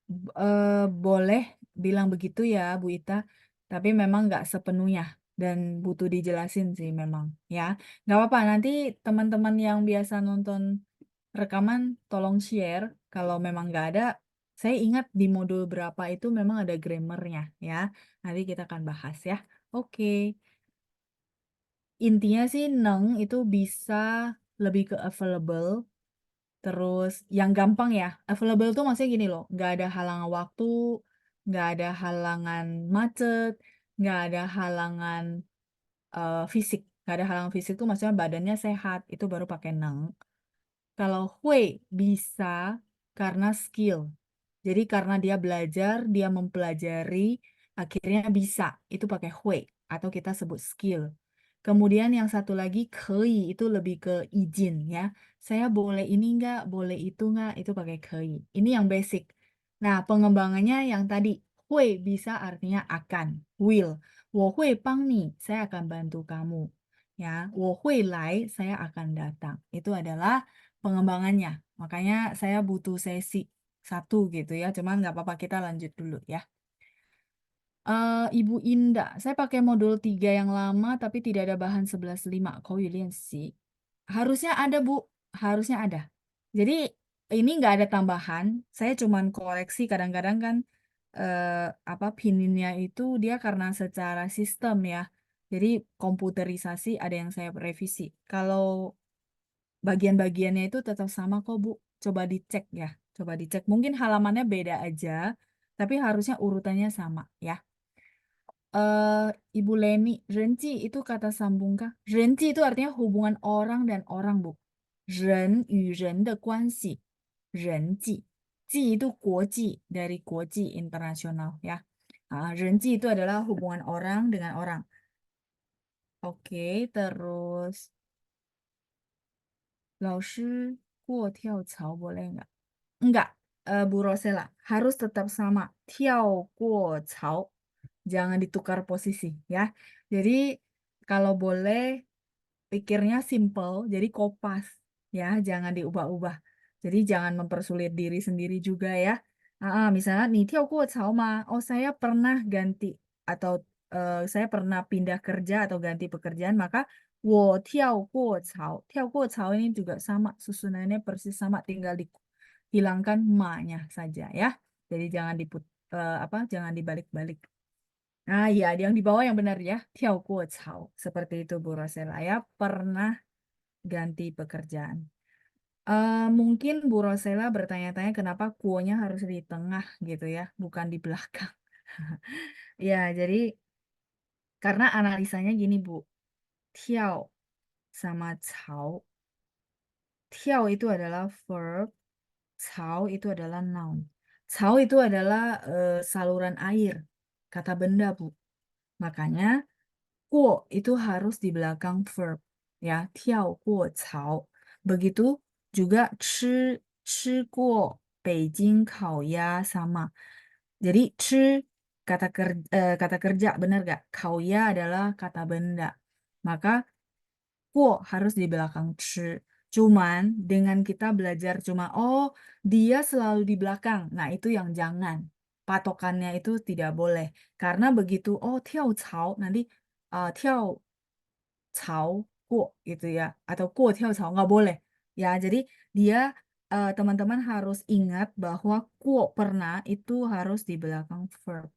boleh bilang begitu ya Bu Ita. Tapi memang nggak sepenuhnya dan butuh dijelasin sih memang ya. Nggak apa-apa, nanti teman-teman yang biasa nonton rekaman tolong share. Kalau memang nggak ada, saya ingat di modul berapa itu memang ada grammarnya ya. Nanti kita akan bahas ya. Oke. Intinya sih neng itu bisa lebih ke available. Terus yang gampang ya, available tuh maksudnya gini loh, nggak ada halangan waktu, nggak ada halangan macet, nggak ada halangan fisik. Nggak ada halangan fisik tuh maksudnya badannya sehat, itu baru pakai neng. Kalau hui bisa karena skill. Jadi karena dia belajar, dia mempelajari, akhirnya bisa. Itu pakai hui atau kita sebut skill. Kemudian yang satu lagi kei itu lebih ke izin ya. Saya boleh ini enggak, boleh itu enggak, itu pakai kei. Ini yang basic. Nah, pengembangannya yang tadi hui bisa artinya akan, will. 我会帮你, saya akan bantu kamu. Ya, 我会来, saya akan datang. Itu adalah pengembangannya. Makanya saya butuh sesi satu gitu ya. Cuman nggak apa-apa kita lanjut dulu ya. Ibu Indah, saya pakai modul 3 yang lama tapi tidak ada bahan 11.5. Kau sih. Harusnya ada Bu, harusnya ada. Jadi ini nggak ada tambahan. Saya cuman koreksi kadang-kadang kan pininnya itu dia karena secara sistem ya. Jadi komputerisasi ada yang saya revisi. Kalau bagian-bagiannya itu tetap sama kok, Bu. Coba dicek ya. Coba dicek. Mungkin halamannya beda aja, tapi harusnya urutannya sama ya. Ibu Leni, renci itu kata sambung kah? Renci itu artinya hubungan orang dan orang, Bu. Ren 与人的关系，人际，际 itu 国际 dari 国际 internasional ya. Renci itu adalah hubungan orang dengan orang. Oke, terus 老师过跳槽 boleh nggak? Enggak, Bu Rosela. Harus tetap sama. 跳过槽. Jangan ditukar posisi ya. Jadi kalau boleh pikirnya simple, jadi kopas ya, jangan diubah-ubah. Jadi jangan mempersulit diri sendiri juga ya. Misalnya nih 跳过槽 mah, oh saya pernah ganti atau saya pernah pindah kerja atau ganti pekerjaan, maka 我跳过槽. 跳过槽 ini juga sama, susunannya persis sama, tinggal dihilangkan ma-nya saja ya. Jadi jangan jangan dibalik-balik. Nah, iya, yang di bawah yang benar ya. 跳过槽. Seperti itu Bu Rosela ya. Pernah ganti pekerjaan. Mungkin Bu Rosela bertanya-tanya kenapa kuonya harus di tengah gitu ya, bukan di belakang. Ya, jadi karena analisanya gini Bu. 跳 sama 槽. 跳 itu adalah verb, 槽 itu adalah noun. 槽 itu adalah saluran air, kata benda Bu. Makanya 过 itu harus di belakang verb ya, 跳过槽. Begitu juga 吃过 Beijing烤鸭 sama. Jadi 吃 kata kerja benar gak? 烤鸭 adalah kata benda. Maka 过 harus di belakang 吃. Cuman dengan kita belajar cuma oh dia selalu di belakang. Nah, itu yang jangan. Patokannya itu tidak boleh. Karena begitu oh 跳槽 nanti 跳槽过 gitu ya atau 过跳槽 nggak boleh ya. Jadi dia teman-teman harus ingat bahwa 过 pernah itu harus di belakang verb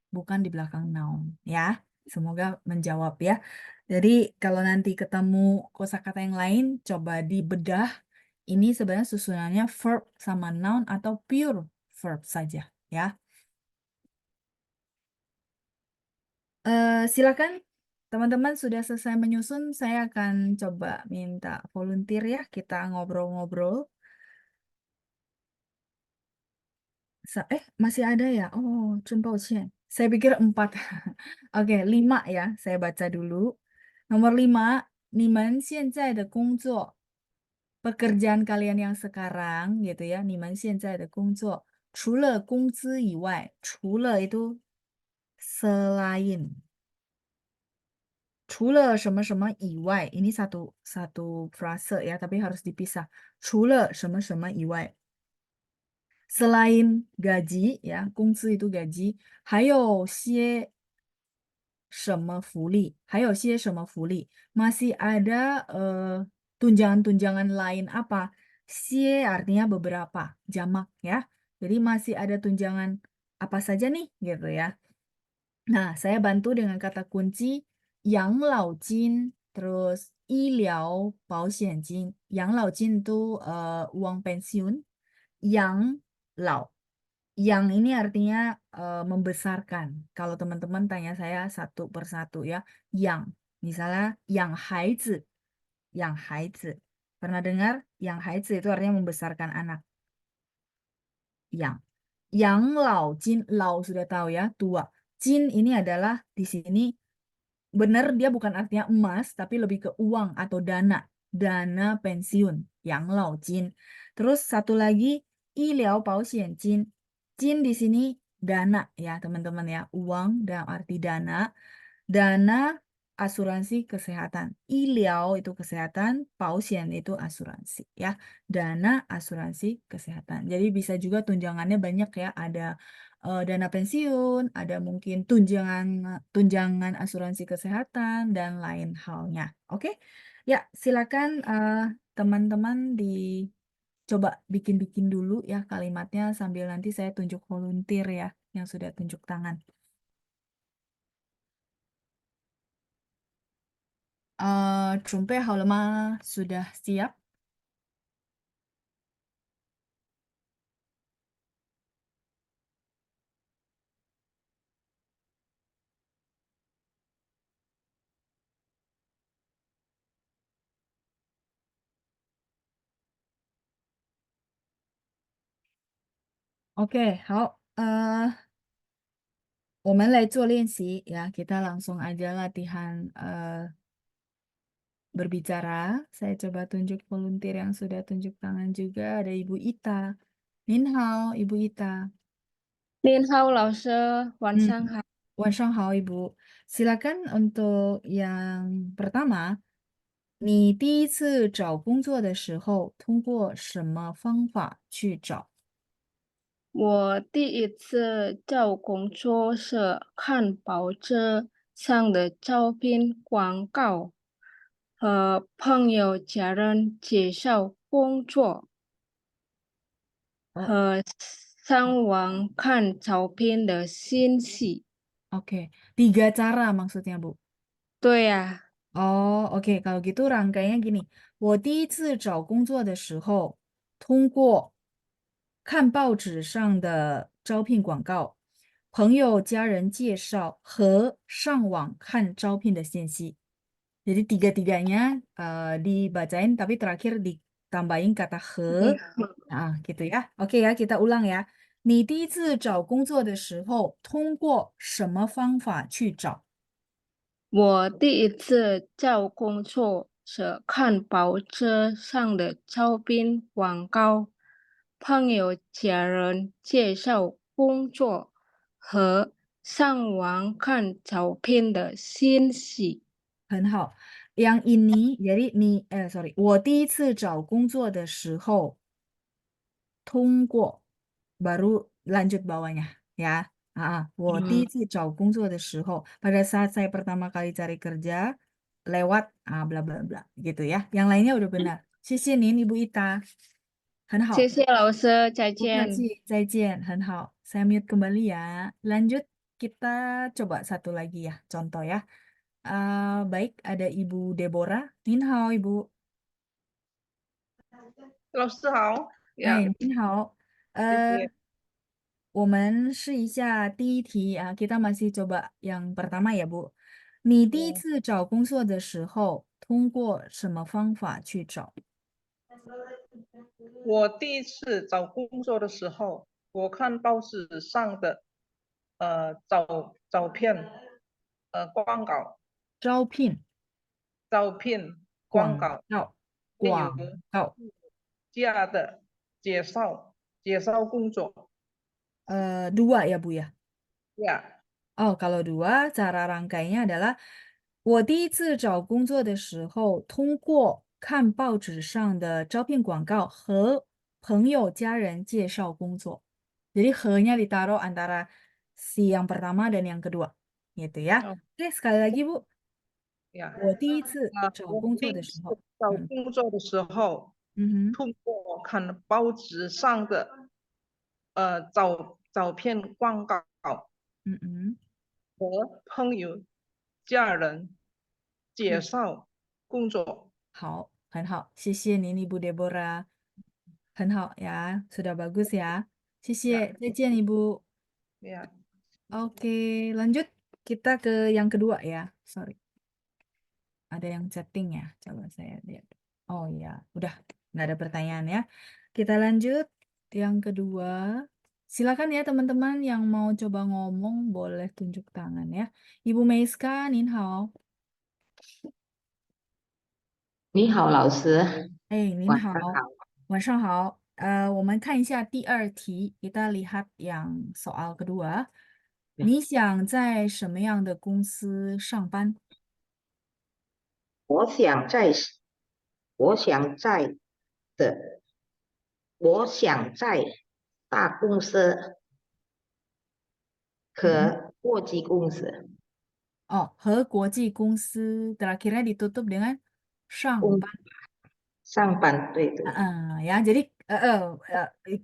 bukan di belakang noun ya. Semoga menjawab ya. Jadi kalau nanti ketemu kosakata yang lain coba dibedah. Ini sebenarnya susunannya verb sama noun atau pure verb saja ya. Silakan teman-teman sudah selesai menyusun, saya akan coba minta volunteer ya, kita ngobrol-ngobrol. Masih ada ya? Oh, 真抱歉. Saya pikir 4. Oke, 5 ya, saya baca dulu. Nomor 5, 你们现在的工作, pekerjaan kalian yang sekarang gitu ya, 你们现在的工作, 除了工资以外, 除了 itu selain. 除了什么什么以外, ini satu frase ya, tapi harus dipisah. 除了什么什么以外, selain gaji ya, 工资 itu gaji, 还有些什么福利, masih ada tunjangan-tunjangan lain apa? 些 artinya beberapa, jamak ya. Jadi masih ada tunjangan apa saja nih gitu ya. Nah, saya bantu dengan kata kunci 养老金, terus 医疗保险金. 养老金 itu uang pensiun. 养老. Yang ini artinya membesarkan. Kalau teman-teman tanya saya satu persatu ya. Yang. Misalnya 养孩子. 养孩子. Pernah dengar? 养孩子 itu artinya membesarkan anak. Yang. 养老金. Lau sudah tahu ya, tua. Jin ini adalah di sini benar dia bukan artinya emas, tapi lebih ke uang atau dana. Dana pensiun. Yang lao jin. Terus satu lagi, 医疗保险金. Jin di sini dana ya teman-teman ya. Uang dalam arti dana. Dana asuransi kesehatan. 医疗 itu kesehatan, 保险 itu asuransi ya. Dana asuransi kesehatan. Jadi bisa juga tunjangannya banyak ya. Ada dana pensiun, ada mungkin tunjangan asuransi kesehatan dan lain halnya. Oke? Ya, silakan teman-teman dicoba bikin-bikin dulu ya kalimatnya sambil nanti saya tunjuk volunteer ya yang sudah tunjuk tangan. 准备好了吗? Sudah siap? Oke, 好，我们来做练习 ya. Kita langsung aja latihan berbicara. Saya coba tunjuk volunteer yang sudah tunjuk tangan juga. Ada Ibu Ita. Nin hao, Ibu Ita. 您好，老师，晚上好。晚上好, Ibu. Silakan untuk yang pertama. 你第一次找工作的时候，通过什么方法去找？我第一次找工作是看报纸上的招聘广告，和朋友、家人介绍工作，哦和上网看招聘的信息。 Oke, 3 cara maksudnya, Bu. 对呀，哦，OK，kalau gitu rangkainya gini. 我第一次找工作的时候，通过看报纸上的招聘广告，朋友、家人介绍和上网看招聘的信息。Jadi tiga-tiganya dibacain tapi terakhir ditambahin kata 和。gitu ya. Oke ya, kita ulang ya. 你第一次找工作的时候，通过什么方法去找？我第一次找工作是看报纸上的招聘广告，朋友、家人介绍工作，和上网看招聘的信息。很好。Yang ini, jadi sorry, 我第一次找工作的时候，通过 baru lanjut bawahnya ya. 我第一次找工作的时候, pada saat saya pertama kali cari kerja, lewat bla bla bla gitu ya. Yang lainnya udah benar. 谢谢您, Ibu Ita. 很好。谢谢老师，再不客见。气，再见，很好. Saya mute kembali ya. Lanjut, kita coba satu lagi ya, contoh ya. Baik, ada Ibu Deborah. Nin hao, Ibu. 老师好，您好。谢谢。我们试一下第一题啊. Kita masih coba yang pertama ya, Bu. 你第一次找工作的时候，通过什么方法去找？我第一次找工作的时候，我看报纸上的照片广告招聘、广告告、也有广告。家的介绍工作 Dua ya Bu ya? 呀。Oh, kalau dua, cara rangkainya adalah 我第一次找工作的时候，通过看报纸上的招聘广告和朋友、家人介绍工作。Jadi he-nya ditaruh antara si yang pertama dan yang kedua. Gitu ya. 哦 Oke, sekali lagi Bu. 呀，我第一次找我工第一次作的时候，找工作的时候，嗯哼，通过看报纸上的照片广告嗯嗯，和朋友、家人介嗯，绍工作。好，很好，谢谢您Ibu Deborah，很好呀，sudah bagus ya，谢呀谢，再见Ibu。呀，Oke, lanjut kita ke yang kedua ya. Sorry, ada yang chatting ya. Coba saya lihat. Oh iya, udah nggak ada pertanyaan ya. Kita lanjut yang kedua. Silakan ya teman-teman yang mau coba ngomong boleh tunjuk tangan ya. Ibu Meiska, Nin hao. 你好，老师，哎，您好，晚上好。晚上好。我们看一下第二题，kita lihat yang soal kedua。你想在什么样的公司上班？我想在，我想在的，我想在大公司嗯。和国际公司 Oh, 和国际公司 terakhirnya ditutup dengan 上班。工上班，对对，Ya, jadi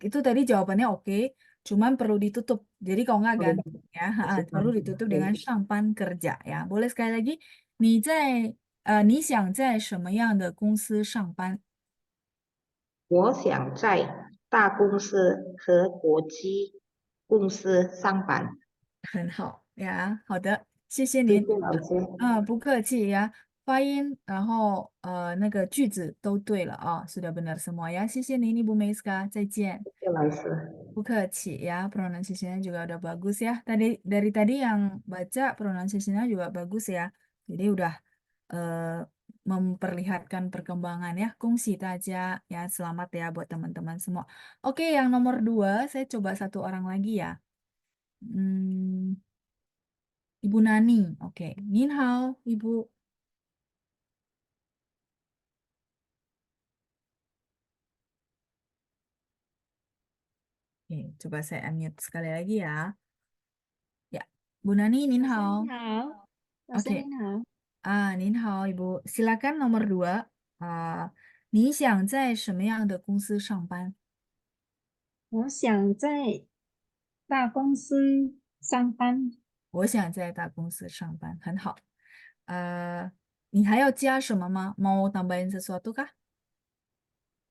itu tadi jawabannya oke, cuman perlu ditutup. Jadi kalau nggak 对 ganti ya, 是 perlu 上班，ditutup dengan 对。上班 kerja ya. Boleh sekali lagi, 你想在什么样的公司上班？我想在大公司和国际公司上班。很好呀，好的，谢谢谢您。谢老师，不客气呀。发音，然后那个句子都对了啊，sudah benar semua ya。谢谢您，Ibu Meiska，再见。谢谢老师。Bukachi ya, pronunciation-nya juga udah bagus ya. Dari tadi yang baca pronunciation-nya juga bagus ya. Jadi udah eh, memperlihatkan perkembangan ya. Kongsi aja ya, selamat ya buat teman-teman semua. Oke, yang nomor 2, saya coba satu orang lagi ya. Hmm, Ibu Nani. Oke, Nin hao, Ibu. Oke, coba saya unmute sekali lagi ya. Ya, Bu Nani, Nin 老师 hao. 您好，老师 Oke. 您好，您好，Ibu. Silakan nomor 2. 你想在什么样的公司上班？我想在大公司上班，我想在大公司上班，很好。你还要加什么吗？Mau tambahin sesuatu kah?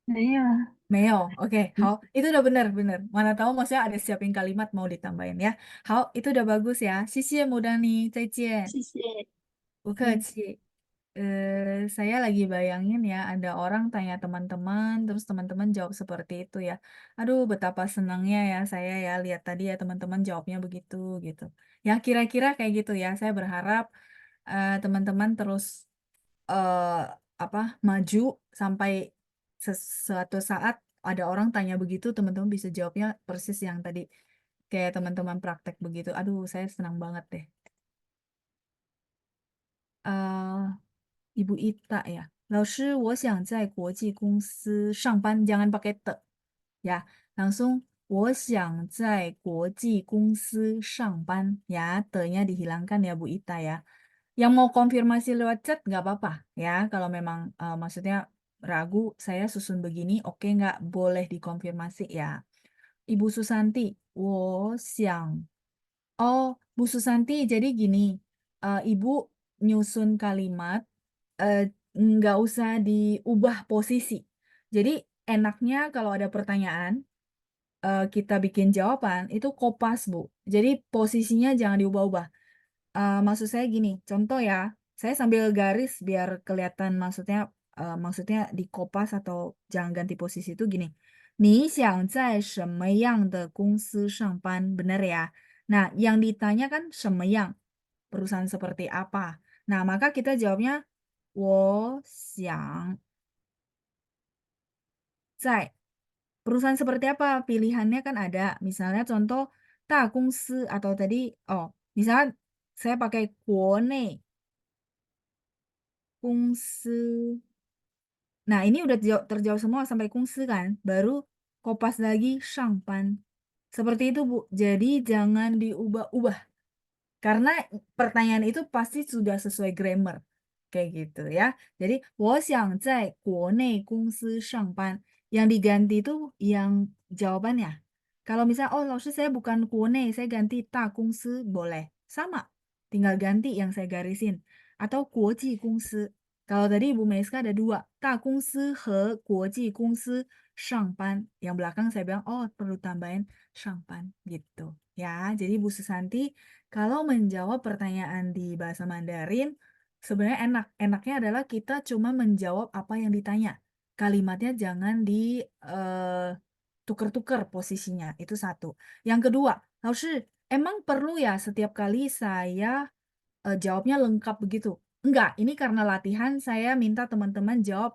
没有啊，没有，oke, 好，itu udah benar-benar. Mana tahu maksudnya ada siapin kalimat mau ditambahin ya. 好，itu udah bagus ya. 谢谢 Mudani，再见。谢谢，嗯，Bukaci. Saya lagi bayangin ya, ada orang tanya teman-teman, terus teman-teman jawab seperti itu ya. Aduh, betapa senangnya ya saya ya lihat tadi ya teman-teman jawabnya begitu gitu. Ya kira-kira kayak gitu ya. Saya berharap teman-teman terus eh, apa maju sampai suatu saat ada orang tanya begitu, teman-teman bisa jawabnya persis yang tadi kayak teman-teman praktek begitu. Aduh, saya senang banget deh. Eh, Ibu Ita ya. 老师，我想在国际公司上班，jangan pakai te ya. Langsung 我想在国际公司上班 ya. Te-nya dihilangkan ya Bu Ita ya. Yang mau konfirmasi lewat chat nggak apa-apa ya. Kalau memang maksudnya ragu saya susun begini, oke nggak boleh dikonfirmasi ya. Ibu Susanti, 我想 Oh, Bu Susanti, jadi gini, Ibu nyusun kalimat, nggak usah diubah posisi. Jadi enaknya kalau ada pertanyaan, kita bikin jawaban, itu kopas, Bu. Jadi posisinya jangan diubah-ubah. maksud saya gini, contoh ya, saya sambil garis biar kelihatan maksudnya di kopas atau jangan ganti posisi itu gini. 你想在什么样的公司上班? Benar ya. Nah, yang ditanya kan 什么样? Perusahaan seperti apa? Nah, maka kita jawabnya 我想在 perusahaan seperti apa? Pilihannya kan ada. Misalnya contoh 大公司 atau tadi misalnya saya pakai 国内公司. Nah, ini udah terjawab semua sampai 公司 kan. Baru kopas lagi 上班. Seperti itu, Bu. Jadi jangan diubah-ubah. Karena pertanyaan itu pasti sudah sesuai grammar. Kayak gitu ya. Jadi, 我想在国内公司上班. Yang diganti itu yang jawabannya. Kalau misalnya, oh, 老师 saya bukan 国内, saya ganti 大公司, boleh. Sama. Tinggal ganti yang saya garisin. Atau 国际公司. Kalau tadi Ibu Meiska ada dua. 大公司和国际公司上班. Yang belakang saya bilang, oh, perlu tambahin 上班. Gitu. Ya, jadi Bu Susanti, kalau menjawab pertanyaan di bahasa Mandarin, sebenarnya enaknya adalah kita cuma menjawab apa yang ditanya. Kalimatnya jangan di tuker-tuker posisinya. Itu satu. Yang kedua, 老师, emang perlu ya setiap kali saya jawabnya lengkap begitu? Enggak, ini karena latihan saya minta teman-teman jawab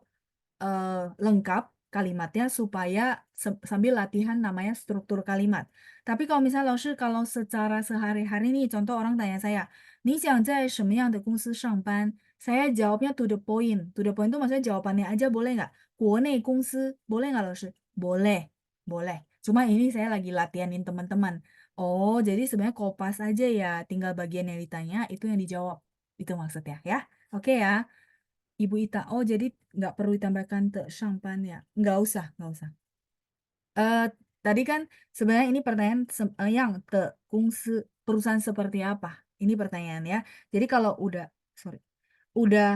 lengkap kalimatnya supaya sambil latihan namanya struktur kalimat. Tapi kalau misalnya 老师 kalau secara sehari-hari nih, contoh orang tanya saya, 你想在什么样的公司上班? Saya jawabnya to the point. To the point itu maksudnya jawabannya aja boleh nggak? 国内公司 boleh nggak 老师? Boleh, boleh. Cuma ini saya lagi latihanin teman-teman. Oh, jadi sebenarnya kopas aja ya, tinggal bagian yang ditanya itu yang dijawab. Itu maksudnya ya. Oke ya. Ibu Ita, oh jadi nggak perlu ditambahkan te sampan ya? Nggak usah, nggak usah. Tadi kan sebenarnya ini pertanyaan yang te kungsi perusahaan seperti apa? Ini pertanyaan ya. Jadi kalau udah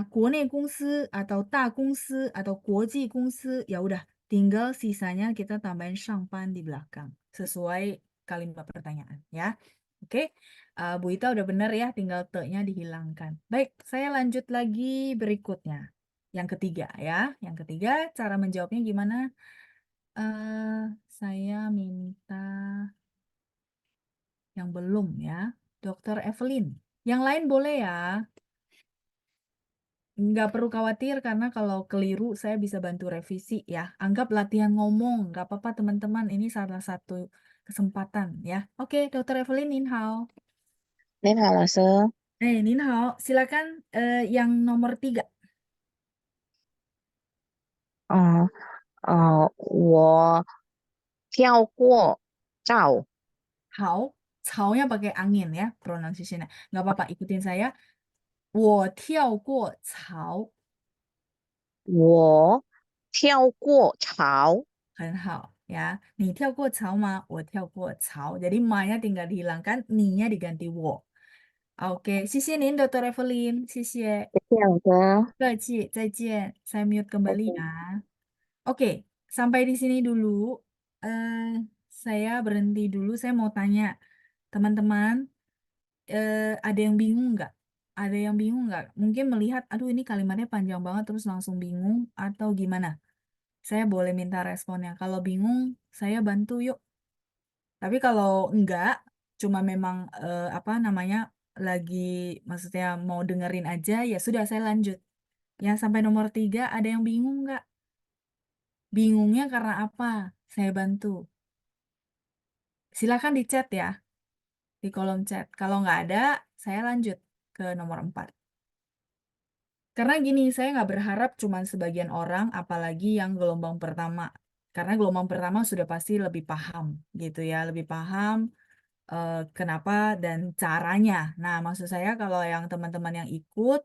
国内公司 atau 大公司 atau 国际公司, ya udah tinggal sisanya kita tambahin 上班 di belakang sesuai kalimat pertanyaan ya. Oke. Bu Ita udah benar ya, tinggal te-nya dihilangkan. Baik, saya lanjut lagi berikutnya. Yang ketiga ya. Yang ketiga, cara menjawabnya gimana? Saya minta yang belum ya. Dr. Evelyn. Yang lain boleh ya. Nggak perlu khawatir karena kalau keliru saya bisa bantu revisi ya. Anggap latihan ngomong. Nggak apa-apa teman-teman. Ini salah satu kesempatan ya. Oke, Dr. Evelyn, Nin hao. 您好，老师。Nin hao. Silakan yang nomor 3. 我跳过槽， Hao, cao-nya pakai angin ya pronunciation-nya. Nggak apa-apa, ikutin saya. 我跳过槽，我跳过槽，很好ya. 你跳过槽吗？我跳过槽. Jadi ma-nya tinggal dihilangkan, ni-nya diganti 我. Oke, 谢谢您 Dr. Evelyn. 谢谢。谢谢老师。客气，再见. Saya mute kembali 再见。ya. Oke, sampai di sini dulu. Saya berhenti dulu. Saya mau tanya, teman-teman, ada yang bingung nggak? Ada yang bingung nggak? Mungkin melihat, aduh ini kalimatnya panjang banget terus langsung bingung atau gimana? Saya boleh minta responnya. Kalau bingung, saya bantu yuk. Tapi kalau enggak, cuma memang apa namanya maksudnya mau dengerin aja, ya sudah saya lanjut. Ya sampai nomor 3 ada yang bingung nggak? Bingungnya karena apa? Saya bantu. Silakan di chat ya, di kolom chat. Kalau nggak ada, saya lanjut ke nomor 4. Karena gini, saya nggak berharap cuma sebagian orang, apalagi yang gelombang pertama. Karena gelombang pertama sudah pasti lebih paham, gitu ya, lebih paham kenapa dan caranya. Nah, maksud saya kalau yang teman-teman yang ikut,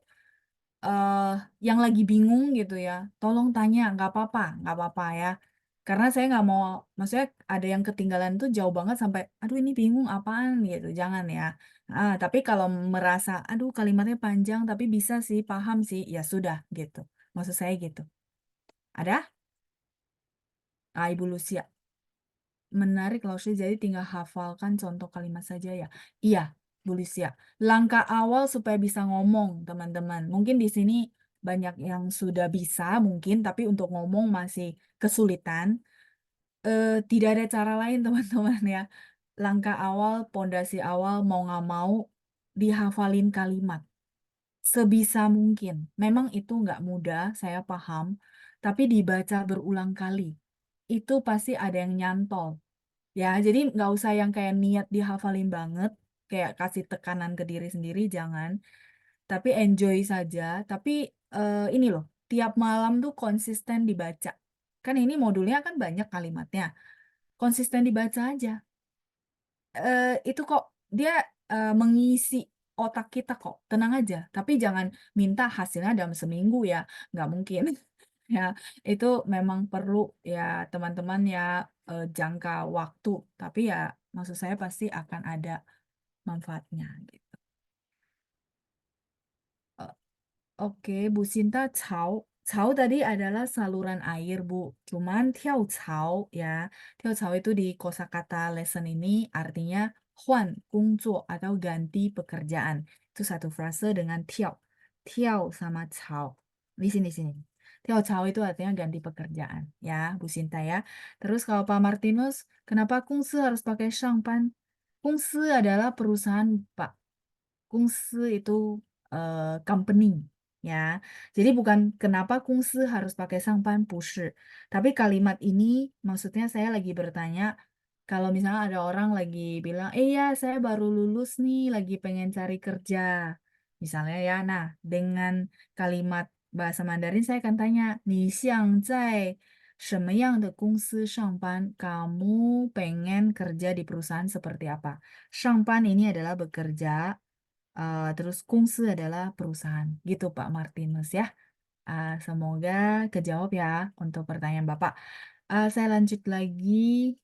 yang lagi bingung gitu ya, tolong tanya, nggak apa-apa ya. Karena saya nggak mau, maksudnya ada yang ketinggalan tuh jauh banget sampai, aduh ini bingung apaan gitu, jangan ya. Tapi kalau merasa, aduh kalimatnya panjang tapi bisa sih, paham sih, ya sudah gitu. Maksud saya gitu. Ada? Ibu Lucia. Menarik loh sih, jadi tinggal hafalkan contoh kalimat saja ya. Iya, Bu Lucia. Langkah awal supaya bisa ngomong, teman-teman. Mungkin di sini banyak yang sudah bisa, mungkin, tapi untuk ngomong masih kesulitan. Tidak ada cara lain, teman-teman ya. Langkah awal, pondasi awal, mau nggak mau, dihafalin kalimat. Sebisa mungkin. Memang itu nggak mudah, saya paham. Tapi dibaca berulang kali. Itu pasti ada yang nyantol. Ya, jadi nggak usah yang kayak niat dihafalin banget, kayak kasih tekanan ke diri sendiri, jangan. Tapi enjoy saja. Tapi ini loh, tiap malam tuh konsisten dibaca. Kan ini modulnya kan banyak kalimatnya. Konsisten dibaca aja. Itu kok dia mengisi otak kita kok, tenang aja. Tapi jangan minta hasilnya dalam seminggu ya, nggak mungkin. Ya, itu memang perlu ya teman-teman ya jangka waktu. Tapi ya maksud saya pasti akan ada manfaatnya gitu. Eh, Oke, Bu Sinta, cao. Cao tadi adalah saluran air, Bu. Cuman tiao cao ya. Tiao cao itu di kosakata lesson ini artinya huan gongzuo atau ganti pekerjaan. Itu satu frase dengan tiao. Tiao sama cao. Di sini. Tiao cao itu artinya ganti pekerjaan. Ya, Bu Sinta ya. Terus kalau Pak Martinus, kenapa kungsi harus pakai shangpan? Kungsi adalah perusahaan, Pak. Kungsi itu company ya. Jadi bukan kenapa kungsi harus pakai sangpan pushi. Tapi kalimat ini maksudnya saya lagi bertanya kalau misalnya ada orang lagi bilang, ya saya baru lulus nih, lagi pengen cari kerja. Misalnya ya, nah dengan kalimat bahasa Mandarin saya akan tanya, 你想在什么样的公司上班? Kamu pengen kerja di perusahaan seperti apa? Shangpan ini adalah bekerja, terus kungsi adalah perusahaan. Gitu Pak Martinus ya. Semoga kejawab ya untuk pertanyaan Bapak. Saya lanjut lagi.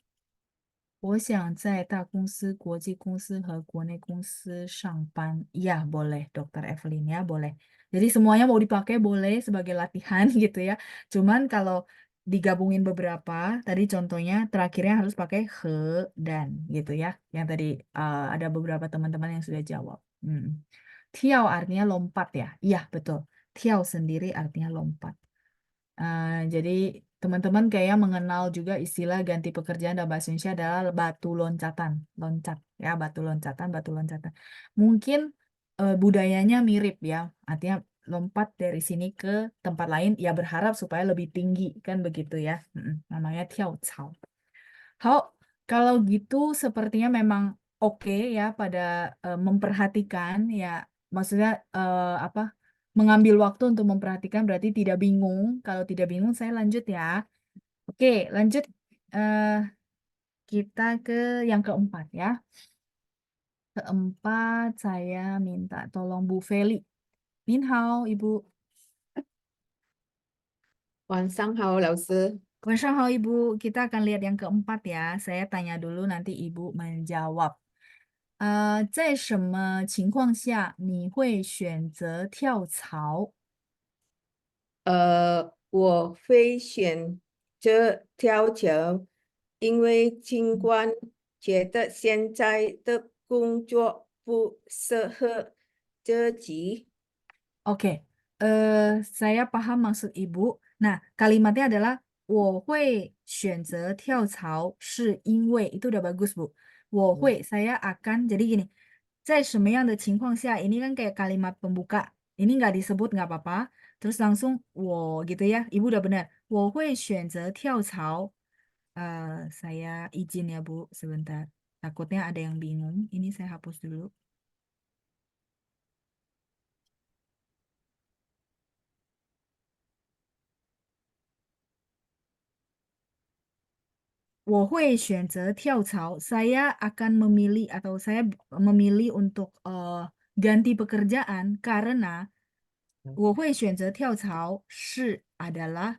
我想在大公司、国际公司和国内公司上班. Ya, boleh, Dokter Evelyn ya, boleh. Jadi semuanya mau dipakai boleh sebagai latihan gitu ya. Cuman kalau digabungin beberapa, tadi contohnya terakhirnya harus pakai he dan gitu ya. Yang tadi ada beberapa teman-teman yang sudah jawab. Tiao artinya lompat ya. Iya, betul. Tiao sendiri artinya lompat. Jadi teman-teman kayaknya mengenal juga istilah ganti pekerjaan dalam bahasa Indonesia adalah batu loncatan, loncat ya, batu loncatan, batu loncatan. Mungkin budayanya mirip ya, artinya lompat dari sini ke tempat lain, ya berharap supaya lebih tinggi kan begitu ya. Namanya tiao cao. Hao, kalau gitu sepertinya memang oke ya pada memperhatikan ya, maksudnya apa? Mengambil waktu untuk memperhatikan berarti tidak bingung. Kalau tidak bingung saya lanjut ya. Oke, lanjut eh kita ke yang keempat ya. Keempat saya minta tolong Bu Feli. Min hao, Ibu. 晚上好，老师。 Hao, Ibu. Kita akan lihat yang keempat ya. Saya tanya dulu nanti Ibu menjawab. 在什么情况下你会选择跳槽？我会选择跳槽，因为尽管觉得现在的工作不适合自己。 Oke, saya paham maksud Ibu. Nah, kalimatnya adalah 我会选择跳槽是因为 itu udah bagus, Bu. 我会 saya akan jadi gini. 在什么样的情况下 ini kan kayak kalimat pembuka. Ini nggak disebut nggak apa-apa. Terus langsung 我 gitu ya. Ibu udah benar. 我会选择跳槽. Saya izin ya, Bu, sebentar. Takutnya ada yang bingung. Ini saya hapus dulu. 我会选择跳槽. Saya akan memilih atau saya memilih untuk ganti pekerjaan karena 我会选择跳槽是 adalah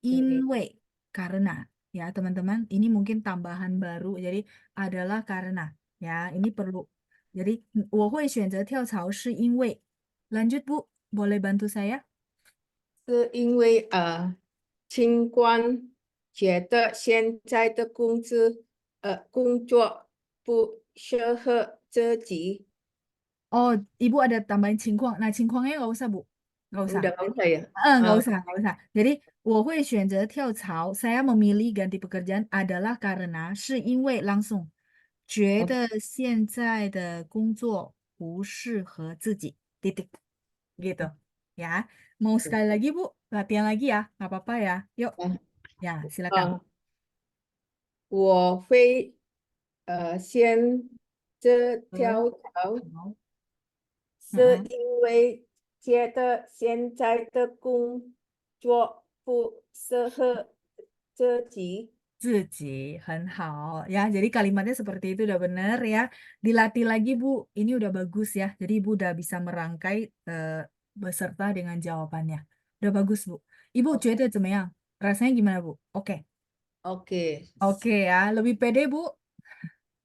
因为 karena ya teman-teman ini mungkin tambahan baru jadi adalah karena ya ini perlu jadi 我会选择跳槽是因为 lanjut Bu boleh bantu saya 是因为尽管觉得现在的工作不适合自己。Oh, ibu ada tambahin 情况. Nah, 情况nya nggak usah, Bu. Nggak usah. Udah nggak usah ya? Nggak Ah, usah, nggak usah. Jadi, 我会选择跳槽. Saya memilih ganti pekerjaan adalah karena 是因为 langsung 觉 oke. 得现在的工作不适合自己. Titik. Gitu. Ya. Mau sekali lagi, Bu? Latihan lagi ya? Nggak apa-apa ya. Yuk. Ah, Ya, silakan. 我会先这跳槽，好。是因为觉得现在的工作不适合自己。自己很好ya. Jadi kalimatnya seperti itu udah bener ya. Dilatih lagi Bu. Ini udah bagus ya. Jadi Ibu udah bisa merangkai beserta dengan jawabannya. Udah bagus Bu. Ibu 觉得怎么样? Rasanya gimana Bu? Oke. Oke, Oke ya. Lebih pede Bu?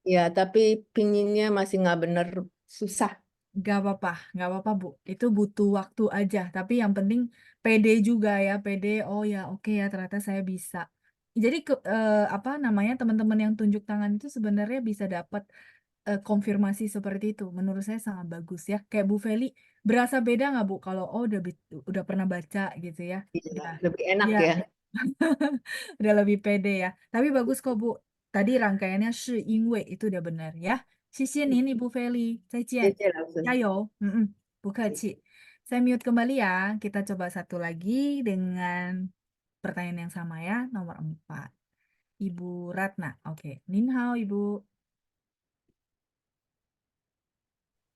ya tapi pinginnya masih nggak bener, susah. Gak apa-apa Bu. Itu butuh waktu aja. Tapi yang penting pede juga ya. Pede, oh ya oke ya ternyata saya bisa. Jadi apa namanya teman-teman yang tunjuk tangan itu sebenarnya bisa dapat konfirmasi seperti itu. Menurut saya sangat bagus ya. Kayak Bu Feli, berasa beda nggak Bu kalau oh udah pernah baca gitu ya? Iya, Udah, lebih enak ya, ya. udah lebih pede ya. Tapi bagus kok Bu. Tadi rangkaiannya 是因为 itu udah benar ya. 谢谢您 Ibu Feli. 再见. 谢谢老师。加油. Bukachi. Saya mute kembali ya. Kita coba satu lagi dengan pertanyaan yang sama ya. Nomor 4. Ibu Ratna. Oke. Nin hao Ibu.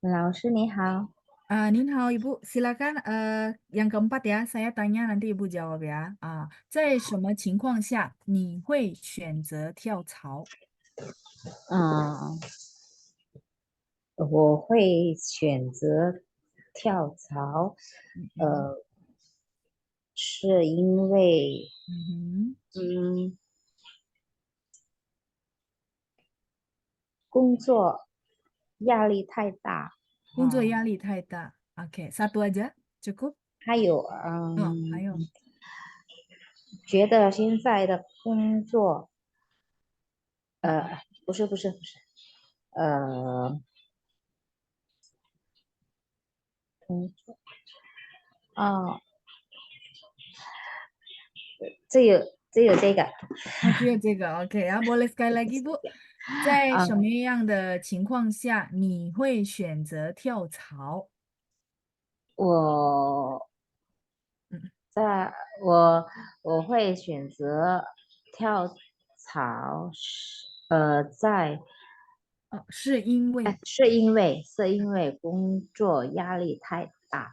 老师你好， Nin hao Ibu. Silakan yang keempat ya. Saya tanya nanti Ibu jawab ya. 在什么情况下你会选择跳槽？嗯，我会选择跳槽，呃，是因为，嗯嗯，工作压力太大，工作压力太大。Oke, satu aja cukup? 还有，还有觉得现在的工作，不是，呃，工作，哦，只有这个，只有这个 OK 啊，boleh sekali lagi Bu，在什么样的情况下你会选择跳槽？我在我会选择跳槽，在是因为是因为工作压力太大。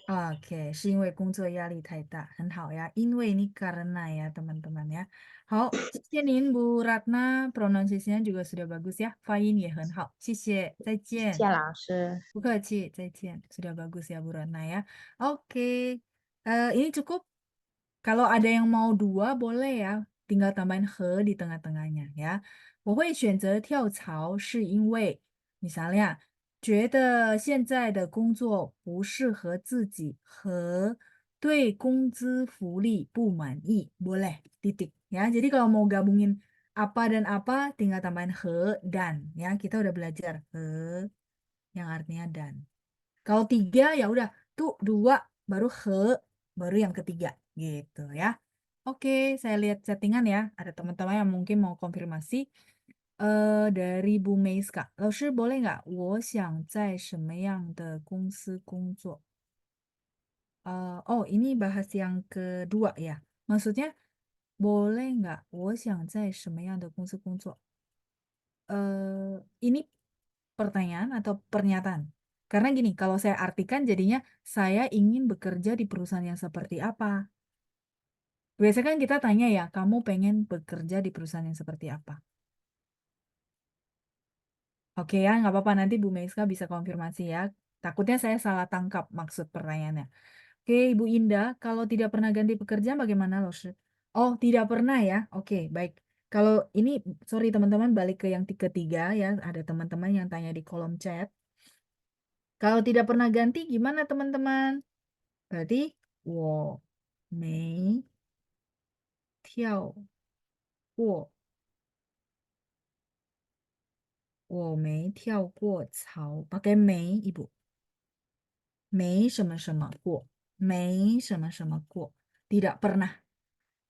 OK，是因为工作压力太大，很好呀。因为ini karena ya teman-teman ya。好，谢谢您Bu Ratna, pronunciation-nya juga sudah bagus ya，发音也很好，谢谢，再见。谢老师，不客气，再见。Sudah bagus ya Bu Ratna ya. Oke, ini cukup. Kalau ada yang mau dua boleh ya, tinggal tambahin he di tengah-tengahnya ya. 我会选择跳槽是因为 misalnya 觉得现在的工作不适合自己和对工资福利不满意. Boleh, titik ya. Jadi kalau mau gabungin apa dan apa tinggal tambahin he dan ya. Kita udah belajar he yang artinya dan. Kalau tiga ya udah tuh dua baru he baru yang ketiga gitu ya. Oke, saya lihat settingan ya. Ada teman-teman yang mungkin mau konfirmasi. Dari Bu Meiska, 老师 boleh nggak? 我想在什么样的公司工作? Oh, ini bahas yang kedua ya. Maksudnya boleh nggak? 我想在什么样的公司工作? Ini pertanyaan atau pernyataan? Karena gini, kalau saya artikan jadinya saya ingin bekerja di perusahaan yang seperti apa? Biasanya kan kita tanya ya, kamu pengen bekerja di perusahaan yang seperti apa? Oke ya, nggak apa-apa nanti Bu Meiska bisa konfirmasi ya. Takutnya saya salah tangkap maksud pertanyaannya. Oke, Ibu Indah, kalau tidak pernah ganti pekerjaan bagaimana loh? Oh, tidak pernah ya? Oke, baik. Kalau ini, sorry teman-teman, balik ke yang ketiga ya. Ada teman-teman yang tanya di kolom chat. Kalau tidak pernah ganti gimana teman-teman? Berarti 我没跳过我没跳过槽 pakai 没 Ibu 没什么什么过，没什么什么过，tidak pernah。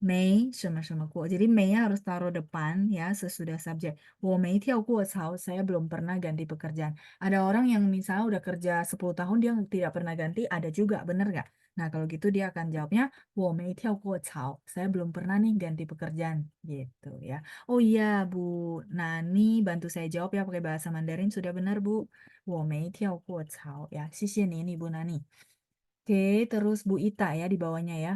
没什么什么过. Jadi me-nya harus taruh depan ya sesudah subjek. 我没跳过槽, saya belum pernah ganti pekerjaan. Ada orang yang misalnya udah kerja 10 tahun dia tidak pernah ganti, ada juga, bener nggak? Nah kalau gitu dia akan jawabnya 我没跳过槽, saya belum pernah nih ganti pekerjaan gitu ya. Oh iya Bu Nani bantu saya jawab ya pakai bahasa Mandarin sudah benar Bu. 我没跳过槽 ya. 谢谢你Bu Nani. Oke, terus Bu Ita ya di bawahnya ya.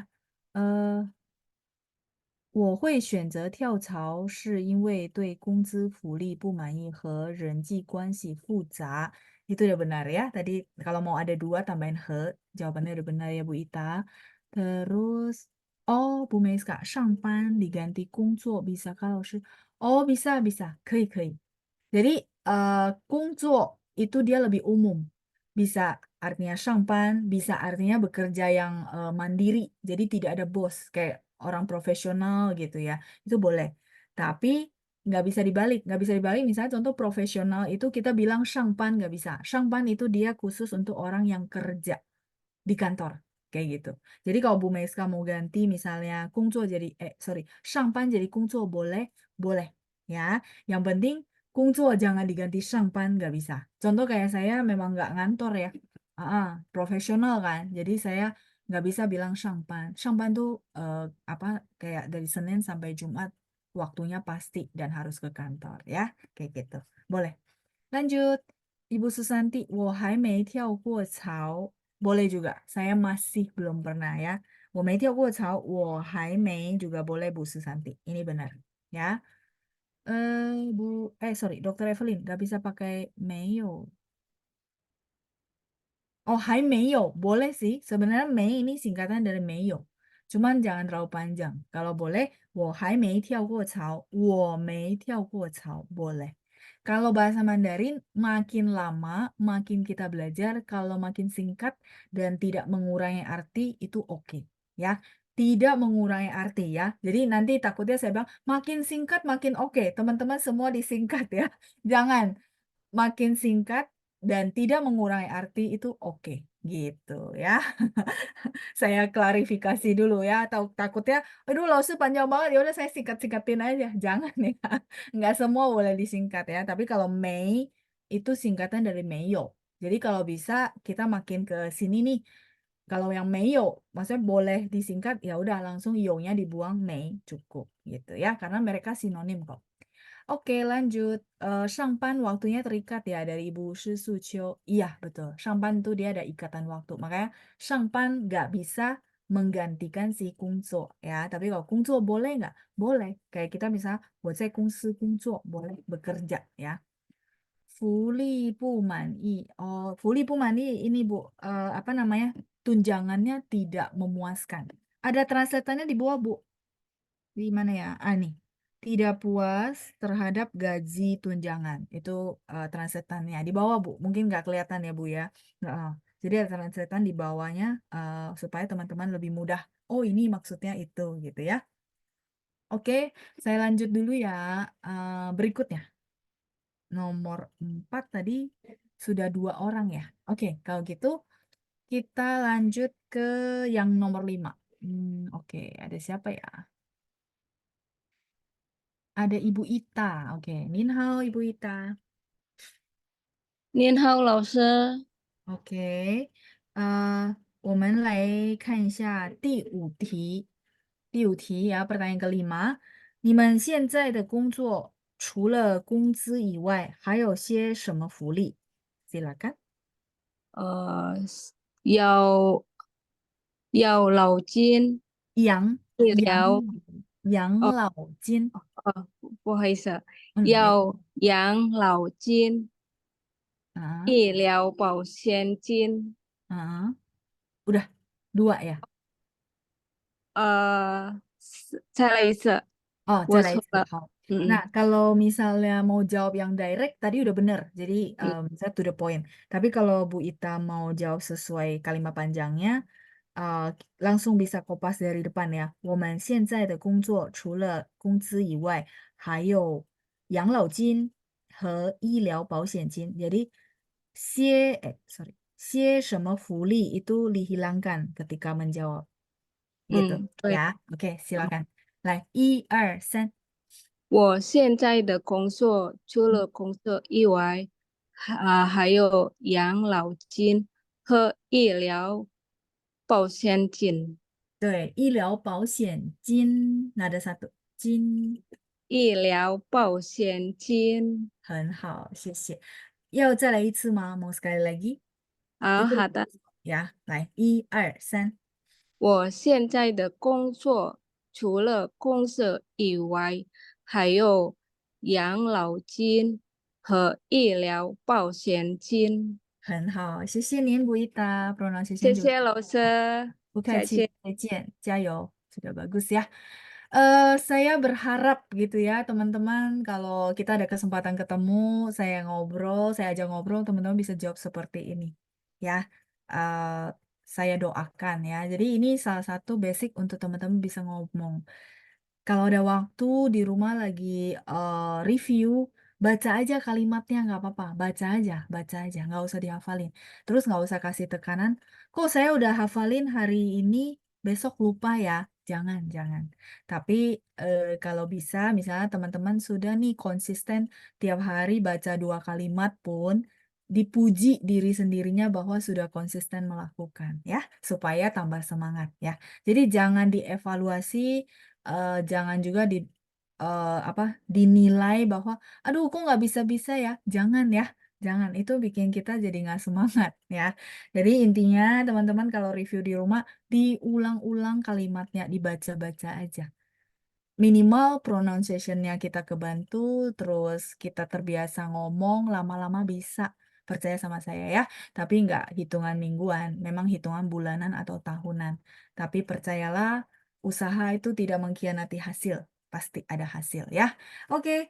我会选择跳槽，是因为对工资福利不满意和人际关系复杂。Itu udah benar ya. Tadi kalau mau ada dua tambahin he, jawabannya udah benar ya Bu Ita. Terus, oh Bu Meiska, 上班 diganti 工作 bisa kalau oh bisa bisa, 可以。Jadi 工作 itu dia lebih umum. Bisa artinya 上班, bisa artinya bekerja yang mandiri. Jadi tidak ada bos kayak orang profesional gitu ya. Itu boleh. Tapi nggak bisa dibalik. Misalnya contoh profesional itu kita bilang 上班 nggak bisa. 上班 itu dia khusus untuk orang yang kerja di kantor kayak gitu. Jadi kalau Bu Meiska mau ganti misalnya 工作 jadi sorry 上班 jadi 工作 boleh ya. Yang penting 工作 jangan diganti 上班 nggak bisa. Contoh kayak saya memang nggak ngantor ya. Profesional kan. Jadi saya nggak bisa bilang 上班. 上班 tuh apa kayak dari Senin sampai Jumat waktunya pasti dan harus ke kantor ya. Kayak gitu. Boleh. Lanjut. Ibu Susanti, 我还没跳过槽. Boleh juga. Saya masih belum pernah ya. 我没跳过槽,我还没 juga boleh Bu Susanti. Ini benar. Ya. Sorry, Dokter Evelyn, nggak bisa pakai 没有. Oh, 还没有, boleh sih. Sebenarnya 没 ini singkatan dari 没有. Cuman jangan terlalu panjang. Kalau boleh, 我还没跳过槽,我没跳过槽, boleh. Kalau bahasa Mandarin, makin lama, makin kita belajar, kalau makin singkat dan tidak mengurangi arti, itu oke. Ya, tidak mengurangi arti ya. Jadi nanti takutnya saya bilang, makin singkat, makin oke. Teman-teman semua disingkat ya. Jangan. Makin singkat dan tidak mengurangi arti itu oke. Gitu ya. Saya klarifikasi dulu ya. Takutnya, aduh Lause panjang banget, ya udah saya singkat-singkatin aja. Jangan ya. Nggak semua boleh disingkat ya. Tapi kalau Mei itu singkatan dari Meiyo. Jadi kalau bisa kita makin ke sini nih. Kalau yang Meiyo, maksudnya boleh disingkat, ya udah langsung yo-nya dibuang Mei cukup gitu ya. Karena mereka sinonim kok. Oke, lanjut. 上班 waktunya terikat ya dari Ibu Susucio. Iya, betul. 上班 itu dia ada ikatan waktu. Makanya 上班 nggak bisa menggantikan si 工作 ya. Tapi kalau 工作 boleh nggak? Boleh. Kayak kita misalnya 我在公司工作 boleh bekerja ya. 福利不满意. Oh, 福利不满意 ini Bu, apa namanya? Tunjangannya tidak memuaskan. Ada translatannya di bawah Bu. Di mana ya? Nih. Tidak puas terhadap gaji tunjangan. Itu translatannya. Di bawah, Bu. Mungkin nggak kelihatan ya, Bu ya. Jadi ada translatan di bawahnya supaya teman-teman lebih mudah. Oh, ini maksudnya itu gitu ya. Oke, saya lanjut dulu ya. Berikutnya. Nomor 4 tadi sudah 2 orang ya. Oke, kalau gitu kita lanjut ke yang nomor 5. Oke, ada siapa ya? Ada Ibu Ita. Oke, Nin hao Ibu Ita. 您好，老师。OK，我们来看一下第五题。第五题ya, pertanyaan kelima. 你们现在的工作除了工资以外，还有些什么福利？Silakan. 呃，要老金养治疗，养老金。不好意思，没要养老金、啊医疗保险金。udah 2 ya. 再来一次， Oh, 我 再来一次。错了。好。嗯 Nah, kalau misalnya mau jawab yang direct, tadi udah bener. Jadi, misalnya to the point. Tapi kalau Bu Ita mau jawab sesuai kalimat panjangnya, langsung bisa kopas dari depan ya. 我们现在的工作除了工资以外，还有养老金和医疗保险金。Jadi, sorry. 些什么福利 itu dihilangkan ketika menjawab. Gitu 对， ya. Oke, silakan. 来，1、2、3。我现在的工作除了工作以外，还有养老金和医疗保险金。对，医疗保险金，nada satu，金，医疗保险金。很好，谢谢。要再来一次吗？Mau sekali lagi？好 Itu 好的，呀，来，1、2、3。我现在的工作除了公司以外，还有养老金和医疗保险金。很好，谢谢您Bu Ita, pronunciation 谢 juga 谢老师，不客气，再见。再见，加油，sudah bagus ya. Saya berharap gitu ya teman-teman kalau kita ada kesempatan ketemu, saya ngobrol, saya ajak ngobrol, teman-teman bisa jawab seperti ini ya. Eh, saya doakan ya. Jadi ini salah satu basic untuk teman-teman bisa ngomong. Kalau ada waktu di rumah lagi review, baca aja kalimatnya nggak apa-apa, baca aja, nggak usah dihafalin. Terus nggak usah kasih tekanan, kok saya udah hafalin hari ini, besok lupa ya. Jangan. Tapi kalau bisa, misalnya teman-teman sudah nih konsisten tiap hari baca 2 kalimat pun, dipuji diri sendirinya bahwa sudah konsisten melakukan ya, supaya tambah semangat ya. Jadi jangan dievaluasi, jangan juga dinilai bahwa, aduh kok nggak bisa-bisa ya, jangan ya, jangan, itu bikin kita jadi nggak semangat ya. Jadi intinya teman-teman kalau review di rumah, diulang-ulang kalimatnya, dibaca-baca aja. Minimal pronunciation-nya kita kebantu, terus kita terbiasa ngomong, lama-lama bisa. Percaya sama saya ya. Tapi nggak hitungan mingguan, memang hitungan bulanan atau tahunan. Tapi percayalah, usaha itu tidak mengkhianati hasil. Pasti ada hasil ya. Oke,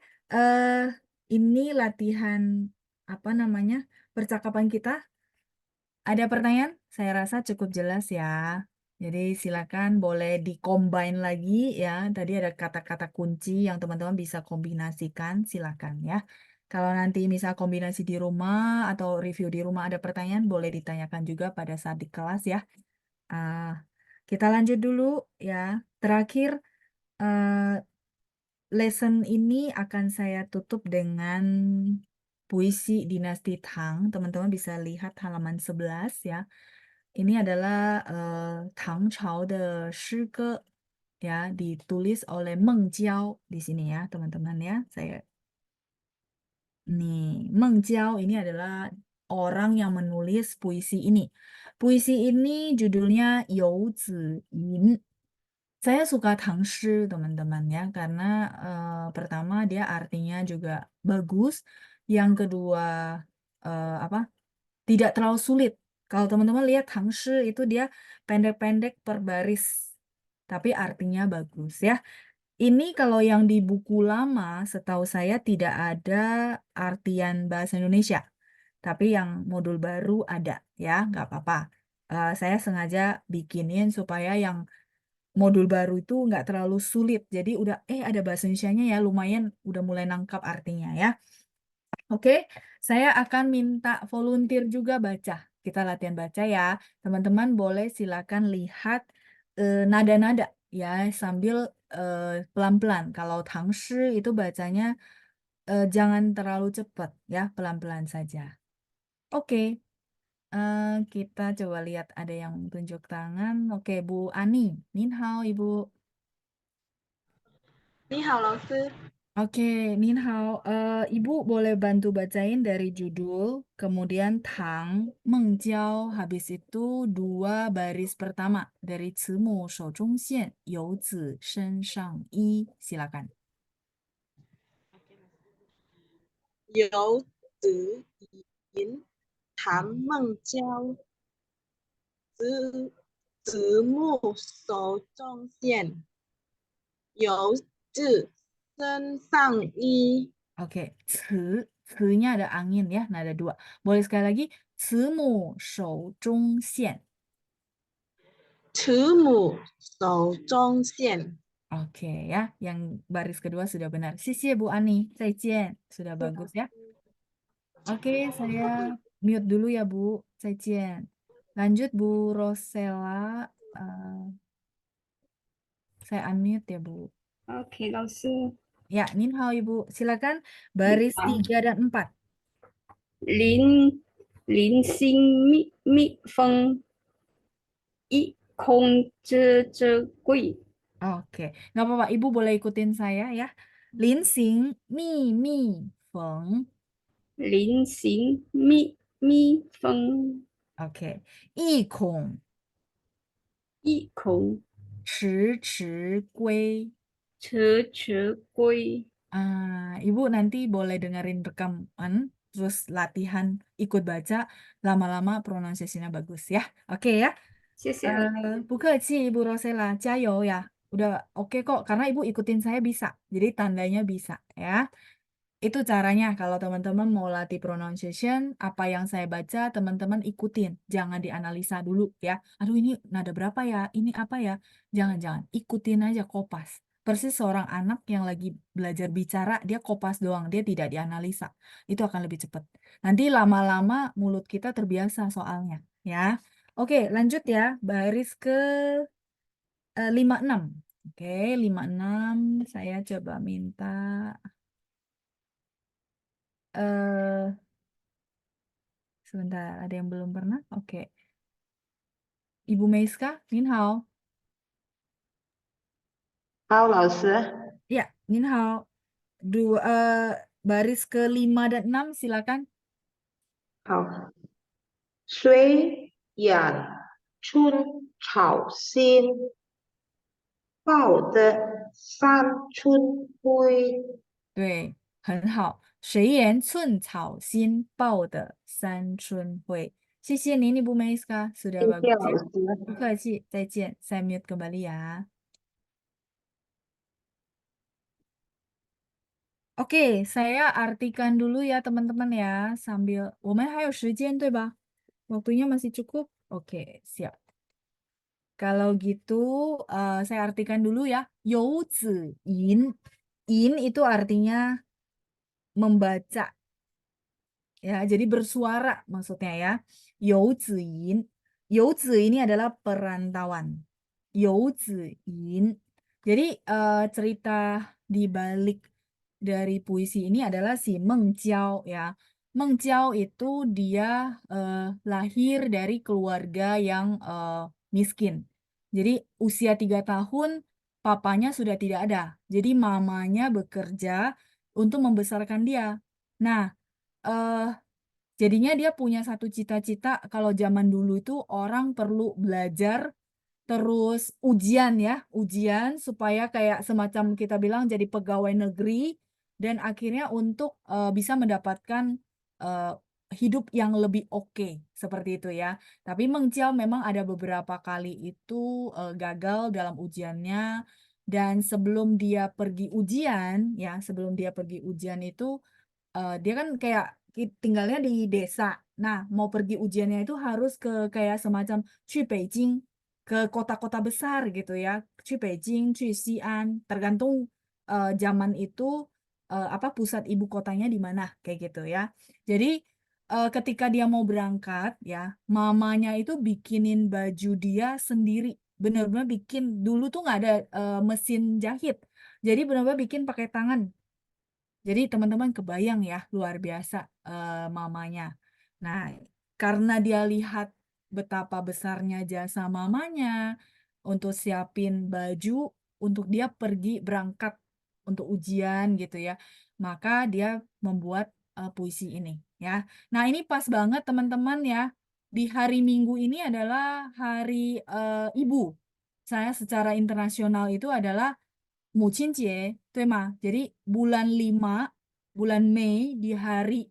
ini latihan apa namanya percakapan kita. Ada pertanyaan? Saya rasa cukup jelas ya. Jadi silakan boleh di-combine lagi ya. Tadi ada kata-kata kunci yang teman-teman bisa kombinasikan, silakan ya. Kalau nanti misal kombinasi di rumah atau review di rumah ada pertanyaan, boleh ditanyakan juga pada saat di kelas ya. Kita lanjut dulu ya. Terakhir, eh, lesson ini akan saya tutup dengan puisi dinasti Tang. Teman-teman bisa lihat halaman 11 ya. Ini adalah Tang Chao de Shige ya, ditulis oleh Meng Jiao di sini ya, teman-teman ya. Meng Jiao ini adalah orang yang menulis puisi ini. Puisi ini judulnya You Zi Yin. Saya suka Tangshi, teman-teman ya, karena pertama dia artinya juga bagus, yang kedua apa? Tidak terlalu sulit. Kalau teman-teman lihat Tangshi itu dia pendek-pendek per baris, tapi artinya bagus ya. Ini kalau yang di buku lama, setahu saya tidak ada artian bahasa Indonesia, tapi yang modul baru ada ya, nggak apa-apa. Saya sengaja bikinin supaya yang modul baru itu nggak terlalu sulit. Jadi udah ada bahasa Indonesianya ya, lumayan udah mulai nangkap artinya ya. Oke, saya akan minta volunteer juga baca. Kita latihan baca ya. Teman-teman boleh silakan lihat nada-nada ya sambil pelan-pelan. Kalau Tangshi itu bacanya jangan terlalu cepat ya, pelan-pelan saja. Oke, kita coba lihat ada yang tunjuk tangan. Oke, Bu Ani. Nin hao, Ibu. 你好，老师。 Oke, Nin hao. Ibu boleh bantu bacain dari judul, kemudian Tang, Mengjiao, habis itu 2 baris pertama dari Cimu Shou Zhong Xian, You Zi Shen Shang Yi. Silakan. 游子吟，唐孟郊。子木手中线，游子身上衣。 Oke, nya ada angin ya, nada 2. Boleh sekali lagi, Cimu Shou Zhong Xian. 慈母手中线。 Oke ya, yang baris kedua sudah benar. Sisi Bu Ani, 再见. Sudah bagus ya. Oke, saya mute dulu ya Bu. 再见. Lanjut Bu Rosella. Saya unmute ya Bu. OK，老师， Ya, Nin hao Ibu. Silakan baris 3 dan 4. 临心蜜蜂，一空之贵。 Oke, nggak apa-apa. Ibu boleh ikutin saya ya. Lin xing mi mi feng. 临行蜜蜂， Oke. I kong 一口 池龟. 迟归。 Ibu nanti boleh dengerin rekaman, terus latihan ikut baca, lama-lama pronunciation-nya bagus ya. Oke ya. 谢谢老师。 Bu Ibu Rosella, 加油ya. Udah oke kok, karena Ibu ikutin saya bisa. Jadi tandanya bisa ya. Itu caranya kalau teman-teman mau latih pronunciation, apa yang saya baca teman-teman ikutin. Jangan dianalisa dulu ya. Aduh ini nada berapa ya? Ini apa ya? Jangan-jangan. Ikutin aja kopas. Persis seorang anak yang lagi belajar bicara, dia kopas doang. Dia tidak dianalisa. Itu akan lebih cepat. Nanti lama-lama mulut kita terbiasa soalnya. Ya. Oke, lanjut ya. Baris ke 56. Oke, 56. Saya coba minta... sebentar, ada yang belum pernah? Oke. Ibu Meiska, Nin hao. 好，老师， Ya, Nin hao. Baris ke-5 dan 6, silakan. 好。虽远春草心，报得三春晖。对，很好。谁言寸草心，报得三春晖。谢谢您, Ibu Meiska. Sudah 谢谢 bagus 老 ya. 师。 不客气，再见。Saya mute kembali ya. Oke, saya artikan dulu ya teman-teman ya. Sambil, 我们还有时间对吧? Waktunya masih cukup? Oke, siap. Kalau gitu, saya artikan dulu ya. You zi yin. Yin itu artinya membaca. Ya, jadi bersuara maksudnya ya. You zi yin. You zi ini adalah perantauan. You zi yin. Jadi cerita di balik dari puisi ini adalah si Meng Jiao ya. Meng Jiao itu dia lahir dari keluarga yang miskin. Jadi usia 3 tahun papanya sudah tidak ada. Jadi mamanya bekerja untuk membesarkan dia. Nah, jadinya dia punya satu cita-cita kalau zaman dulu itu orang perlu belajar terus ujian ya, ujian supaya kayak semacam kita bilang jadi pegawai negeri dan akhirnya untuk bisa mendapatkan eh, hidup yang lebih oke seperti itu ya. Tapi Meng Jiao memang ada beberapa kali itu gagal dalam ujiannya dan sebelum dia pergi ujian ya, sebelum dia pergi ujian itu dia kan kayak tinggalnya di desa. Nah, mau pergi ujiannya itu harus ke kayak semacam 去北京, ke kota-kota besar gitu ya. 去北京, 去西安, tergantung zaman itu apa pusat ibu kotanya di mana kayak gitu ya. Jadi ketika dia mau berangkat ya, mamanya itu bikinin baju dia sendiri. Benar-benar bikin dulu tuh nggak ada mesin jahit. Jadi benar-benar bikin pakai tangan. Jadi teman-teman kebayang ya luar biasa mamanya. Nah, karena dia lihat betapa besarnya jasa mamanya untuk siapin baju untuk dia pergi berangkat untuk ujian gitu ya. Maka dia membuat puisi ini ya. Nah, ini pas banget teman-teman ya. Di hari Minggu ini adalah hari Ibu. Saya secara internasional itu adalah 母亲节，对吗? Jadi bulan 5, bulan Mei di hari,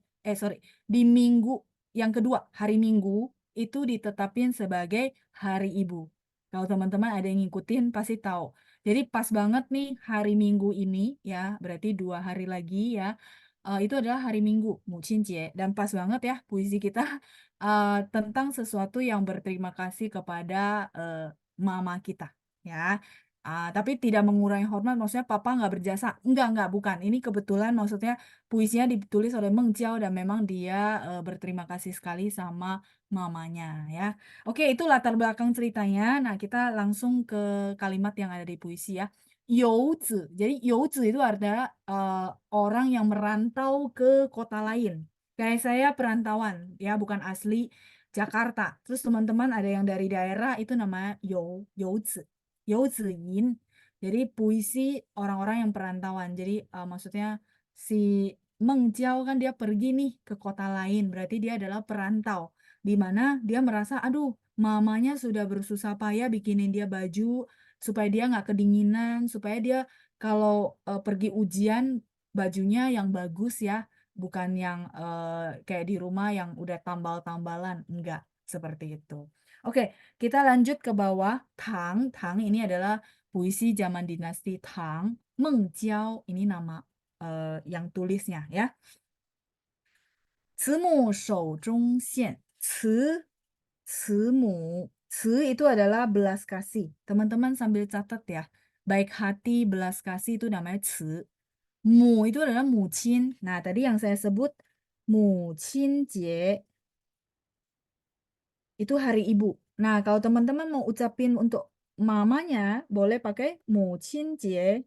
di minggu yang kedua, hari Minggu, itu ditetapin sebagai hari Ibu. Kalau teman-teman ada yang ngikutin pasti tahu. Jadi pas banget nih hari Minggu ini ya, berarti 2 hari lagi ya, itu adalah hari Minggu, 母亲节. Dan pas banget ya puisi kita tentang sesuatu yang berterima kasih kepada mama kita. Ya, Tapi tidak mengurangi hormat, maksudnya papa nggak berjasa. Enggak, bukan. Ini kebetulan maksudnya puisinya ditulis oleh Meng Jiao dan memang dia berterima kasih sekali sama mamanya ya. Oke, itu latar belakang ceritanya. Nah, kita langsung ke kalimat yang ada di puisi ya. Youzi. Jadi youzi itu adalah orang yang merantau ke kota lain. Kayak saya perantauan ya, bukan asli Jakarta. Terus teman-teman ada yang dari daerah itu namanya youzi. Youziyin. Jadi puisi orang-orang yang perantauan. Jadi maksudnya si Meng Jiao kan dia pergi nih ke kota lain. Berarti dia adalah perantau. Di mana dia merasa, aduh, mamanya sudah bersusah payah bikinin dia baju supaya dia nggak kedinginan, supaya dia kalau pergi ujian bajunya yang bagus ya, bukan yang kayak di rumah yang udah tambal-tambalan. Enggak, seperti itu. Oke, kita lanjut ke bawah. Tang ini adalah puisi zaman dinasti Tang. Meng Jiao ini nama yang tulisnya ya. 慈母手中线. 慈 itu adalah belas kasih. Teman-teman sambil catat ya. Baik hati, belas kasih itu namanya 慈. Mu itu adalah mucin. Nah, tadi yang saya sebut mucin jie itu hari ibu. Nah, kalau teman-teman mau ucapin untuk mamanya, boleh pakai mucin jie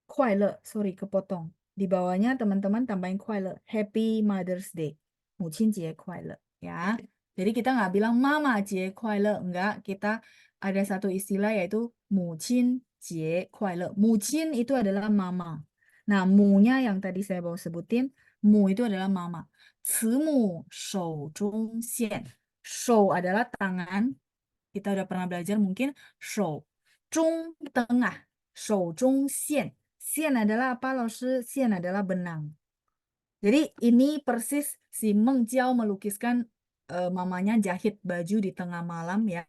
kuai sorry, kepotong. Di bawahnya teman-teman tambahin kuai Happy Mother's Day. Mucin jie kuai ya. Jadi kita nggak bilang mama jie kuai enggak. Kita ada satu istilah yaitu mucin jie kuai Mucin itu adalah mama. Nah, mu-nya yang tadi saya bawa sebutin, mu itu adalah mama. 慈母手中线. Shou adalah tangan. Kita udah pernah belajar mungkin shou. Zhong tengah. Shou zhong xian. Xian adalah apa, Laoshi? Xian adalah benang. Jadi ini persis si Meng Jiao melukiskan mamanya jahit baju di tengah malam ya.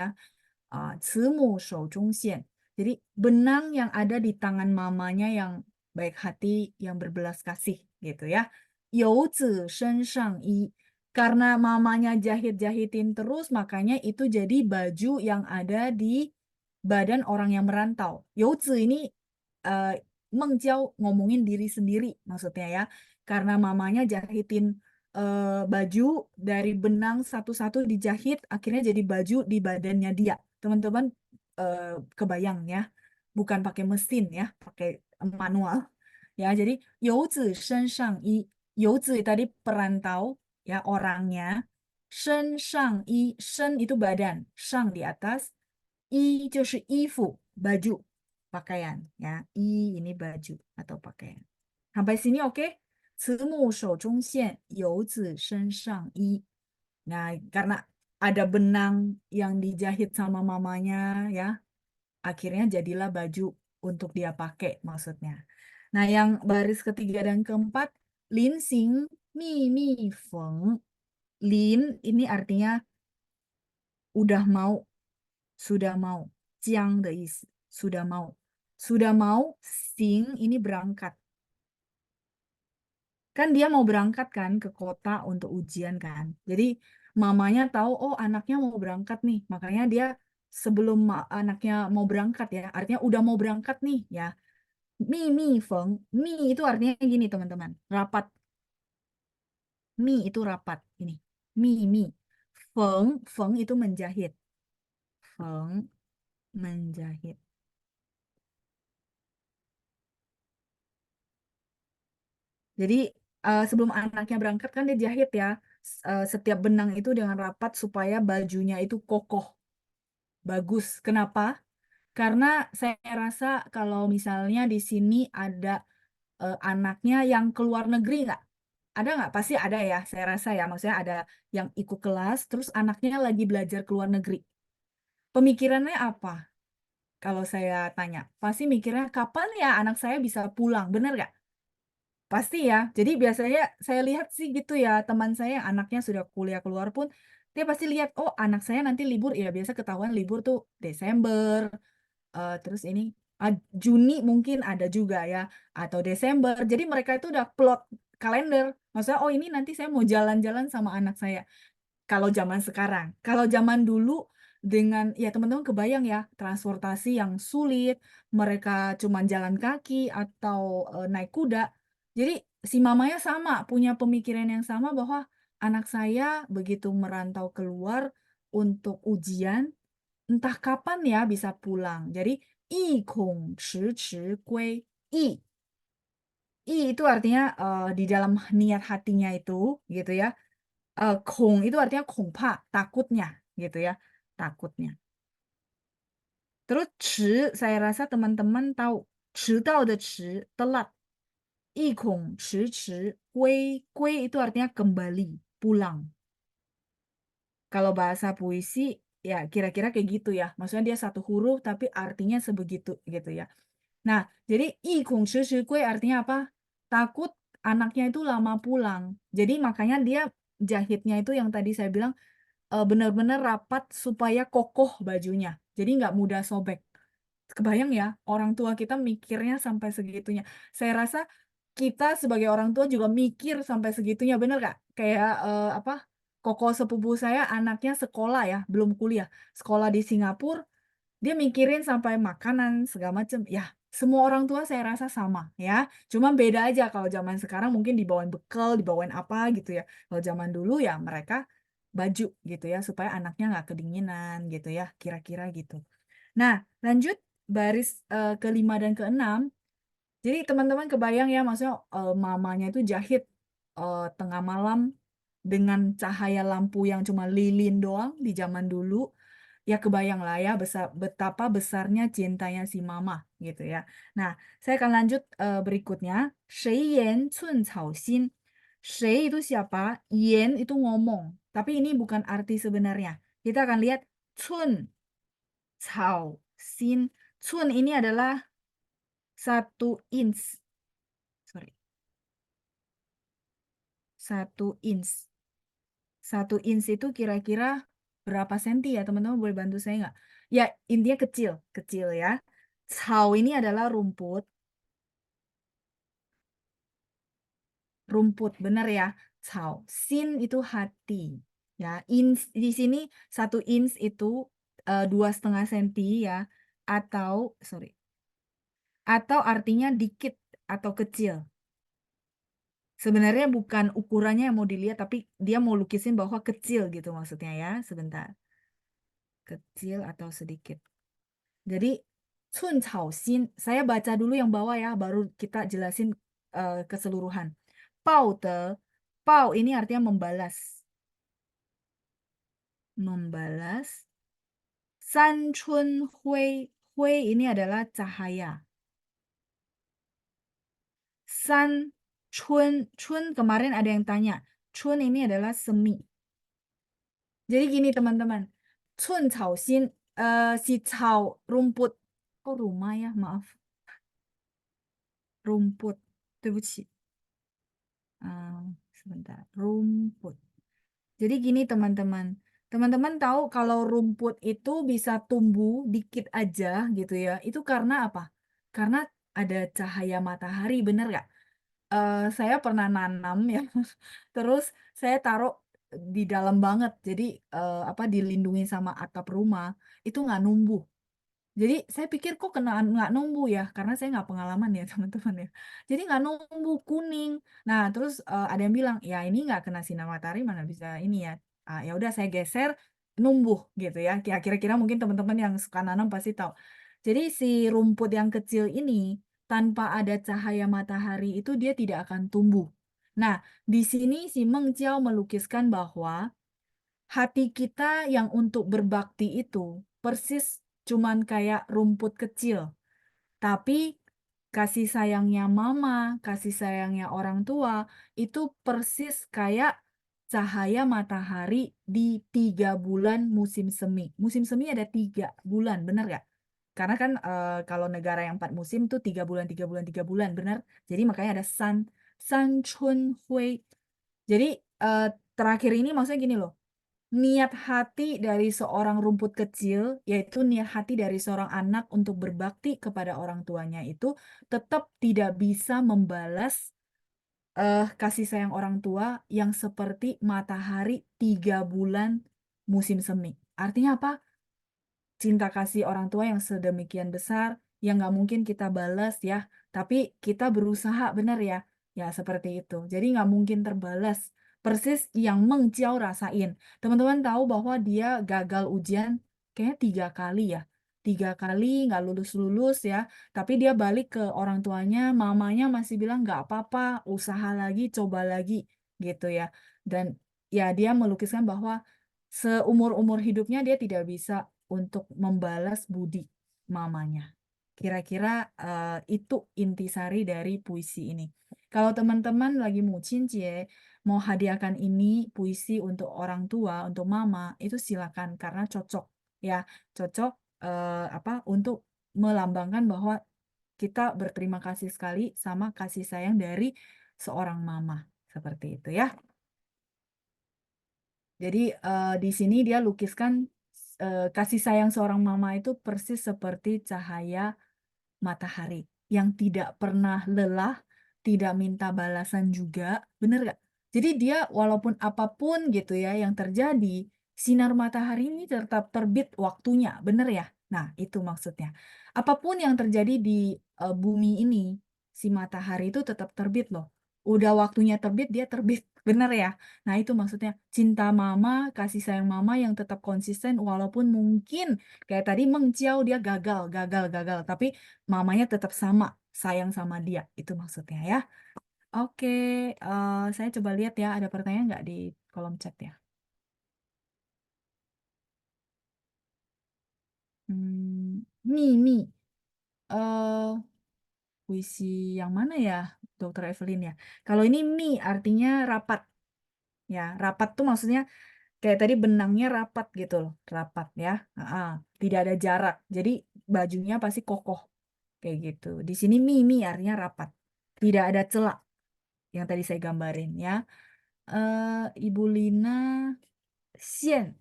慈母手中线. Jadi benang yang ada di tangan mamanya yang baik hati, yang berbelas kasih gitu ya. 游子身上衣. Karena mamanya jahit-jahitin terus, makanya itu jadi baju yang ada di badan orang yang merantau. Youzi ini Meng Jiao ngomongin diri sendiri maksudnya ya. Karena mamanya jahitin baju dari benang satu-satu dijahit, akhirnya jadi baju di badannya dia. Teman-teman kebayang ya, bukan pakai mesin ya, pakai manual. Ya, jadi 游子身上衣. Youzi tadi perantau ya, orangnya. 身上衣, 身 itu badan, 上 di atas, 衣 就是衣服, baju, pakaian ya. 衣 ini baju atau pakaian. Sampai sini oke? 慈母手中线，游子身上衣. Nah, karena ada benang yang dijahit sama mamanya ya, akhirnya jadilah baju untuk dia pakai maksudnya. Nah, yang baris ketiga dan keempat, lin xing mi mi feng. Lin ini artinya udah mau, sudah mau. Jiang de is, sudah mau. Sudah mau, xing ini berangkat. Kan dia mau berangkat kan ke kota untuk ujian kan. Jadi mamanya tahu, oh anaknya mau berangkat nih. Makanya dia sebelum anaknya mau berangkat ya, artinya udah mau berangkat nih ya. Mi mi feng, mi itu artinya gini teman-teman, rapat. Mi itu rapat ini. Mi. Feng itu menjahit. Feng menjahit. Jadi sebelum anaknya berangkat kan dia jahit ya. Setiap benang itu dengan rapat supaya bajunya itu kokoh, bagus. Kenapa? Karena saya rasa kalau misalnya di sini ada anaknya yang keluar negeri nggak? Ada nggak? Pasti ada ya, saya rasa ya. Maksudnya ada yang ikut kelas, terus anaknya lagi belajar keluar negeri. Pemikirannya apa? Kalau saya tanya, pasti mikirnya kapan ya anak saya bisa pulang, bener nggak? Pasti ya. Jadi biasanya saya lihat sih gitu ya, teman saya yang anaknya sudah kuliah keluar pun, dia pasti lihat, oh anak saya nanti libur, ya biasa ketahuan libur tuh Desember, terus ini Juni mungkin ada juga ya, atau Desember. Jadi mereka itu udah plot kalender. Maksudnya, oh ini nanti saya mau jalan-jalan sama anak saya. Kalau zaman sekarang. Kalau zaman dulu, dengan ya teman-teman kebayang ya transportasi yang sulit, mereka cuma jalan kaki atau naik kuda. Jadi si mamanya sama, punya pemikiran yang sama bahwa anak saya begitu merantau keluar untuk ujian, entah kapan ya bisa pulang. Jadi "孔迟迟归" i itu artinya di dalam niat hatinya itu gitu ya. Kong itu artinya kongpa, takutnya gitu ya, takutnya. Terus saya rasa teman-teman tahu, 迟到的迟 telat. 一孔迟迟归 itu artinya kembali, pulang. Kalau bahasa puisi ya kira-kira kayak gitu ya. Maksudnya dia satu huruf tapi artinya sebegitu gitu ya. Nah, jadi 一孔迟迟归 artinya apa? Takut anaknya itu lama pulang. Jadi makanya dia jahitnya itu yang tadi saya bilang benar-benar rapat supaya kokoh bajunya. Jadi nggak mudah sobek. Kebayang ya, orang tua kita mikirnya sampai segitunya. Saya rasa kita sebagai orang tua juga mikir sampai segitunya, bener Kak? Kayak apa? Koko sepupu saya anaknya sekolah ya, belum kuliah. Sekolah di Singapura, dia mikirin sampai makanan segala macem. Ya, semua orang tua saya rasa sama ya. Cuma beda aja kalau zaman sekarang mungkin dibawain bekal, dibawain apa gitu ya. Kalau zaman dulu ya mereka baju gitu ya supaya anaknya nggak kedinginan gitu ya, kira-kira gitu. Nah, lanjut baris kelima dan keenam. Jadi teman-teman kebayang ya, maksudnya mamanya itu jahit tengah malam dengan cahaya lampu yang cuma lilin doang di zaman dulu. Ya kebayang lah ya betapa besarnya cintanya si mama gitu ya. Nah, saya akan lanjut berikutnya. 谁言寸草心? 谁 itu siapa? Yen itu ngomong. Tapi ini bukan arti sebenarnya. Kita akan lihat 寸 草 sin. 寸 ini adalah 1 inch. Sorry. 1 inch. 1 inch itu kira-kira berapa senti ya teman-teman, boleh bantu saya nggak? Ya intinya kecil, kecil ya. Cao ini adalah rumput. Rumput, benar ya. Cao. Sin itu hati. Ya, inch di sini 1 inch itu 2,5 senti ya. Atau, sorry. Atau artinya dikit atau kecil. Sebenarnya bukan ukurannya yang mau dilihat, tapi dia mau lukisin bahwa kecil gitu maksudnya ya. Sebentar. Kecil atau sedikit. Jadi, 寸草心, saya baca dulu yang bawah ya, baru kita jelasin keseluruhan. 报的, 报 ini artinya membalas. Membalas. 三春晖, 晖 ini adalah cahaya. San chun, chun kemarin ada yang tanya. Chun ini adalah semi. Jadi gini teman-teman. Chun cao xin, si cao rumput. Kok rumah ya? Maaf. Rumput. 对不起. Sebentar. Rumput. Jadi gini teman-teman. Teman-teman tahu kalau rumput itu bisa tumbuh dikit aja gitu ya. Itu karena apa? Karena ada cahaya matahari, bener nggak? Saya pernah nanam ya. Terus saya taruh di dalam banget. Jadi apa dilindungi sama atap rumah. Itu nggak numbuh. Jadi saya pikir kok nggak numbuh ya, karena saya nggak pengalaman ya teman-teman ya. Jadi nggak numbuh kuning. Nah terus ada yang bilang ya ini nggak kena sinar matahari mana bisa ini ya. Ya udah saya geser numbuh gitu ya. Kira-kira mungkin teman-teman yang suka nanam pasti tahu. Jadi si rumput yang kecil ini tanpa ada cahaya matahari itu dia tidak akan tumbuh. Nah di sini si Meng Jiao melukiskan bahwa hati kita yang untuk berbakti itu persis cuman kayak rumput kecil. Tapi kasih sayangnya mama, kasih sayangnya orang tua, itu persis kayak cahaya matahari di 3 bulan musim semi. Musim semi ada 3 bulan, benar gak? Karena kan kalau negara yang 4 musim tuh 3 bulan, 3 bulan, 3 bulan, benar? Jadi makanya ada san chun hui. Jadi terakhir ini maksudnya gini loh. Niat hati dari seorang rumput kecil, yaitu niat hati dari seorang anak untuk berbakti kepada orang tuanya itu tetap tidak bisa membalas kasih sayang orang tua yang seperti matahari 3 bulan musim semi. Artinya apa? cinta kasih orang tua yang sedemikian besar, yang nggak mungkin kita balas ya, tapi kita berusaha benar ya, ya seperti itu. Jadi nggak mungkin terbalas. Persis yang Meng Jiao rasain. Teman-teman tahu bahwa dia gagal ujian kayaknya 3 kali ya. 3 kali nggak lulus-lulus ya. Tapi dia balik ke orang tuanya, mamanya masih bilang nggak apa-apa, usaha lagi, coba lagi gitu ya. Dan ya dia melukiskan bahwa seumur-umur hidupnya dia tidak bisa untuk membalas budi mamanya. Kira-kira itu intisari dari puisi ini. Kalau teman-teman lagi Mucinjie mau hadiahkan ini puisi untuk orang tua, untuk mama, itu silakan karena cocok ya, cocok apa untuk melambangkan bahwa kita berterima kasih sekali sama kasih sayang dari seorang mama. Seperti itu ya. Jadi di sini dia lukiskan kasih sayang seorang mama itu persis seperti cahaya matahari yang tidak pernah lelah, tidak minta balasan juga, bener gak? Jadi dia walaupun apapun gitu ya yang terjadi, sinar matahari ini tetap terbit waktunya, bener ya? Nah, itu maksudnya. Apapun yang terjadi di bumi ini, si matahari itu tetap terbit loh. Udah waktunya terbit, dia terbit. Bener ya? Nah, itu maksudnya cinta mama, kasih sayang mama yang tetap konsisten walaupun mungkin kayak tadi Meng Jiao dia gagal. Tapi mamanya tetap sama, sayang sama dia. Itu maksudnya ya. Oke, saya coba lihat ya, ada pertanyaan nggak di kolom chat ya? Mi. Eh, puisi yang mana ya, Dokter Evelyn ya? Kalau ini mi artinya rapat. Ya, rapat tuh maksudnya kayak tadi benangnya rapat gitu loh, rapat ya. Tidak ada jarak. Jadi bajunya pasti kokoh kayak gitu. Di sini mi artinya rapat. Tidak ada celah yang tadi saya gambarin ya. Ibu Lina, Xian.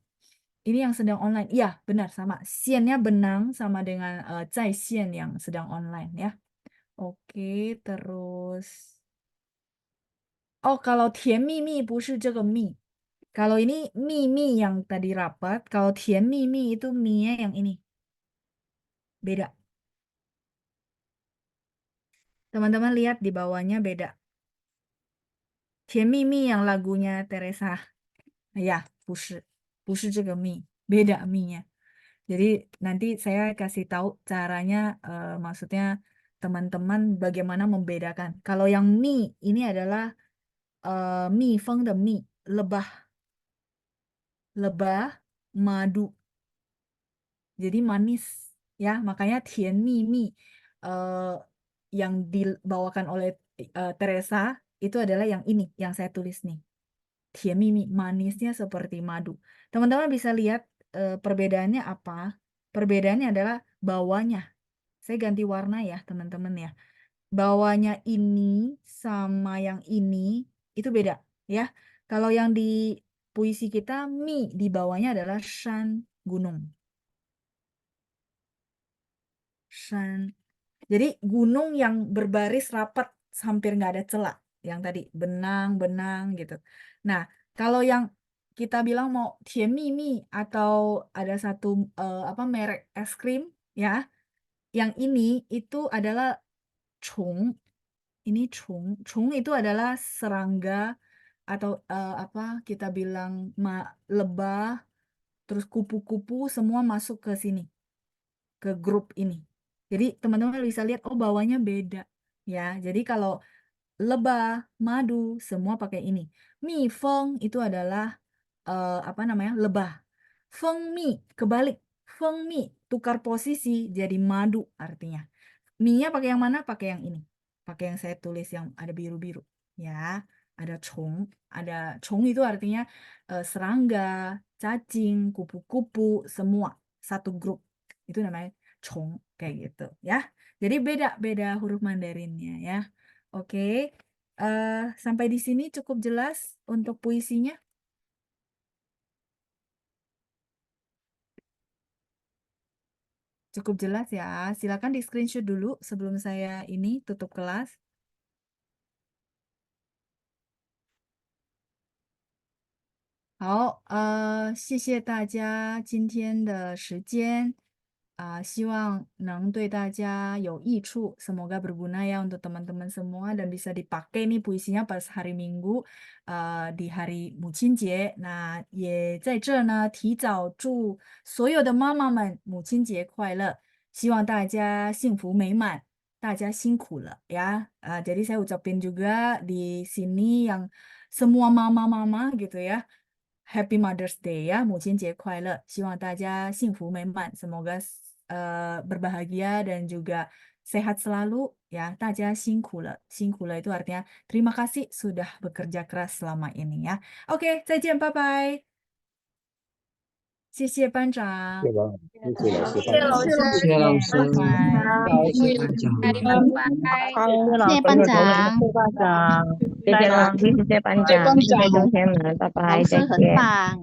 Ini yang sedang online. Iya, benar sama. Xiannya benang sama dengan Zai Xian yang sedang online ya. Oke, terus. Oh, kalau Tian Mi Mi 不是这个 mi. Kalau ini mi yang tadi rapat, kalau Tian Mi Mi itu mi-nya yang ini. Beda. Teman-teman lihat di bawahnya beda. Tian Mi Mi yang lagunya Teresa. Ya, 不是这个 mi. Beda mi-nya. Jadi nanti saya kasih tahu caranya, maksudnya teman-teman bagaimana membedakan. Kalau yang mi ini adalah mi feng de mi, lebah, lebah madu. Jadi manis ya, makanya Tian Mi Mi yang dibawakan oleh Teresa itu adalah yang ini yang saya tulis nih. Tian Mi Mi, manisnya seperti madu. Teman-teman bisa lihat perbedaannya apa? Perbedaannya adalah bawahnya. Saya ganti warna ya, teman-teman ya. Bawahnya ini sama yang ini itu beda ya. Kalau yang di puisi kita mi di bawahnya adalah shan, gunung. Shan. Jadi gunung yang berbaris rapat hampir nggak ada celah. Yang tadi benang-benang gitu. Nah, kalau yang kita bilang mau Tian Mi Mi atau ada satu apa merek es krim ya, yang ini itu adalah Chung. Ini Chung. Chung itu adalah serangga atau apa kita bilang lebah, terus kupu-kupu semua masuk ke sini, ke grup ini. Jadi teman-teman bisa lihat, oh bawahnya beda. Ya, jadi kalau lebah, madu, semua pakai ini. Mi feng itu adalah apa namanya lebah. Feng mi kebalik. Feng mi tukar posisi jadi madu artinya. Mi-nya pakai yang mana? Pakai yang ini. Pakai yang saya tulis yang ada biru-biru. Ya, ada cong. Ada cong itu artinya serangga, cacing, kupu-kupu, semua satu grup. Itu namanya cong kayak gitu ya. Jadi beda-beda huruf Mandarinnya ya. Oke. Sampai di sini cukup jelas untuk puisinya. Cukup jelas ya. Silakan di screenshot dulu sebelum saya ini tutup kelas. 好，谢谢大家今天的时间。希望能对大家有益处，semoga berguna ya untuk teman-teman semua dan bisa dipakai nih puisinya pas hari Minggu di hari 母亲节。那也在这儿呢，提早祝所有的妈妈们母亲节快乐，希望大家幸福美满。大家辛苦了ya. Jadi saya ucapin juga di sini yang semua mama-mama gitu ya. Happy Mother's Day ya, 母亲节快乐，希望大家幸福美满，semoga berbahagia dan juga sehat selalu ya. 大家辛苦了，辛苦了 itu artinya terima kasih sudah bekerja keras selama ini ya. Oke, 再见，拜拜。谢谢班长，谢老师，谢谢老师，谢谢老师，拜拜。谢谢班长。拜拜。谢谢老师谢谢班的投入，长谢谢班长，谢谢老师，谢谢班长，谢谢同学们，拜拜，老师很再见。棒。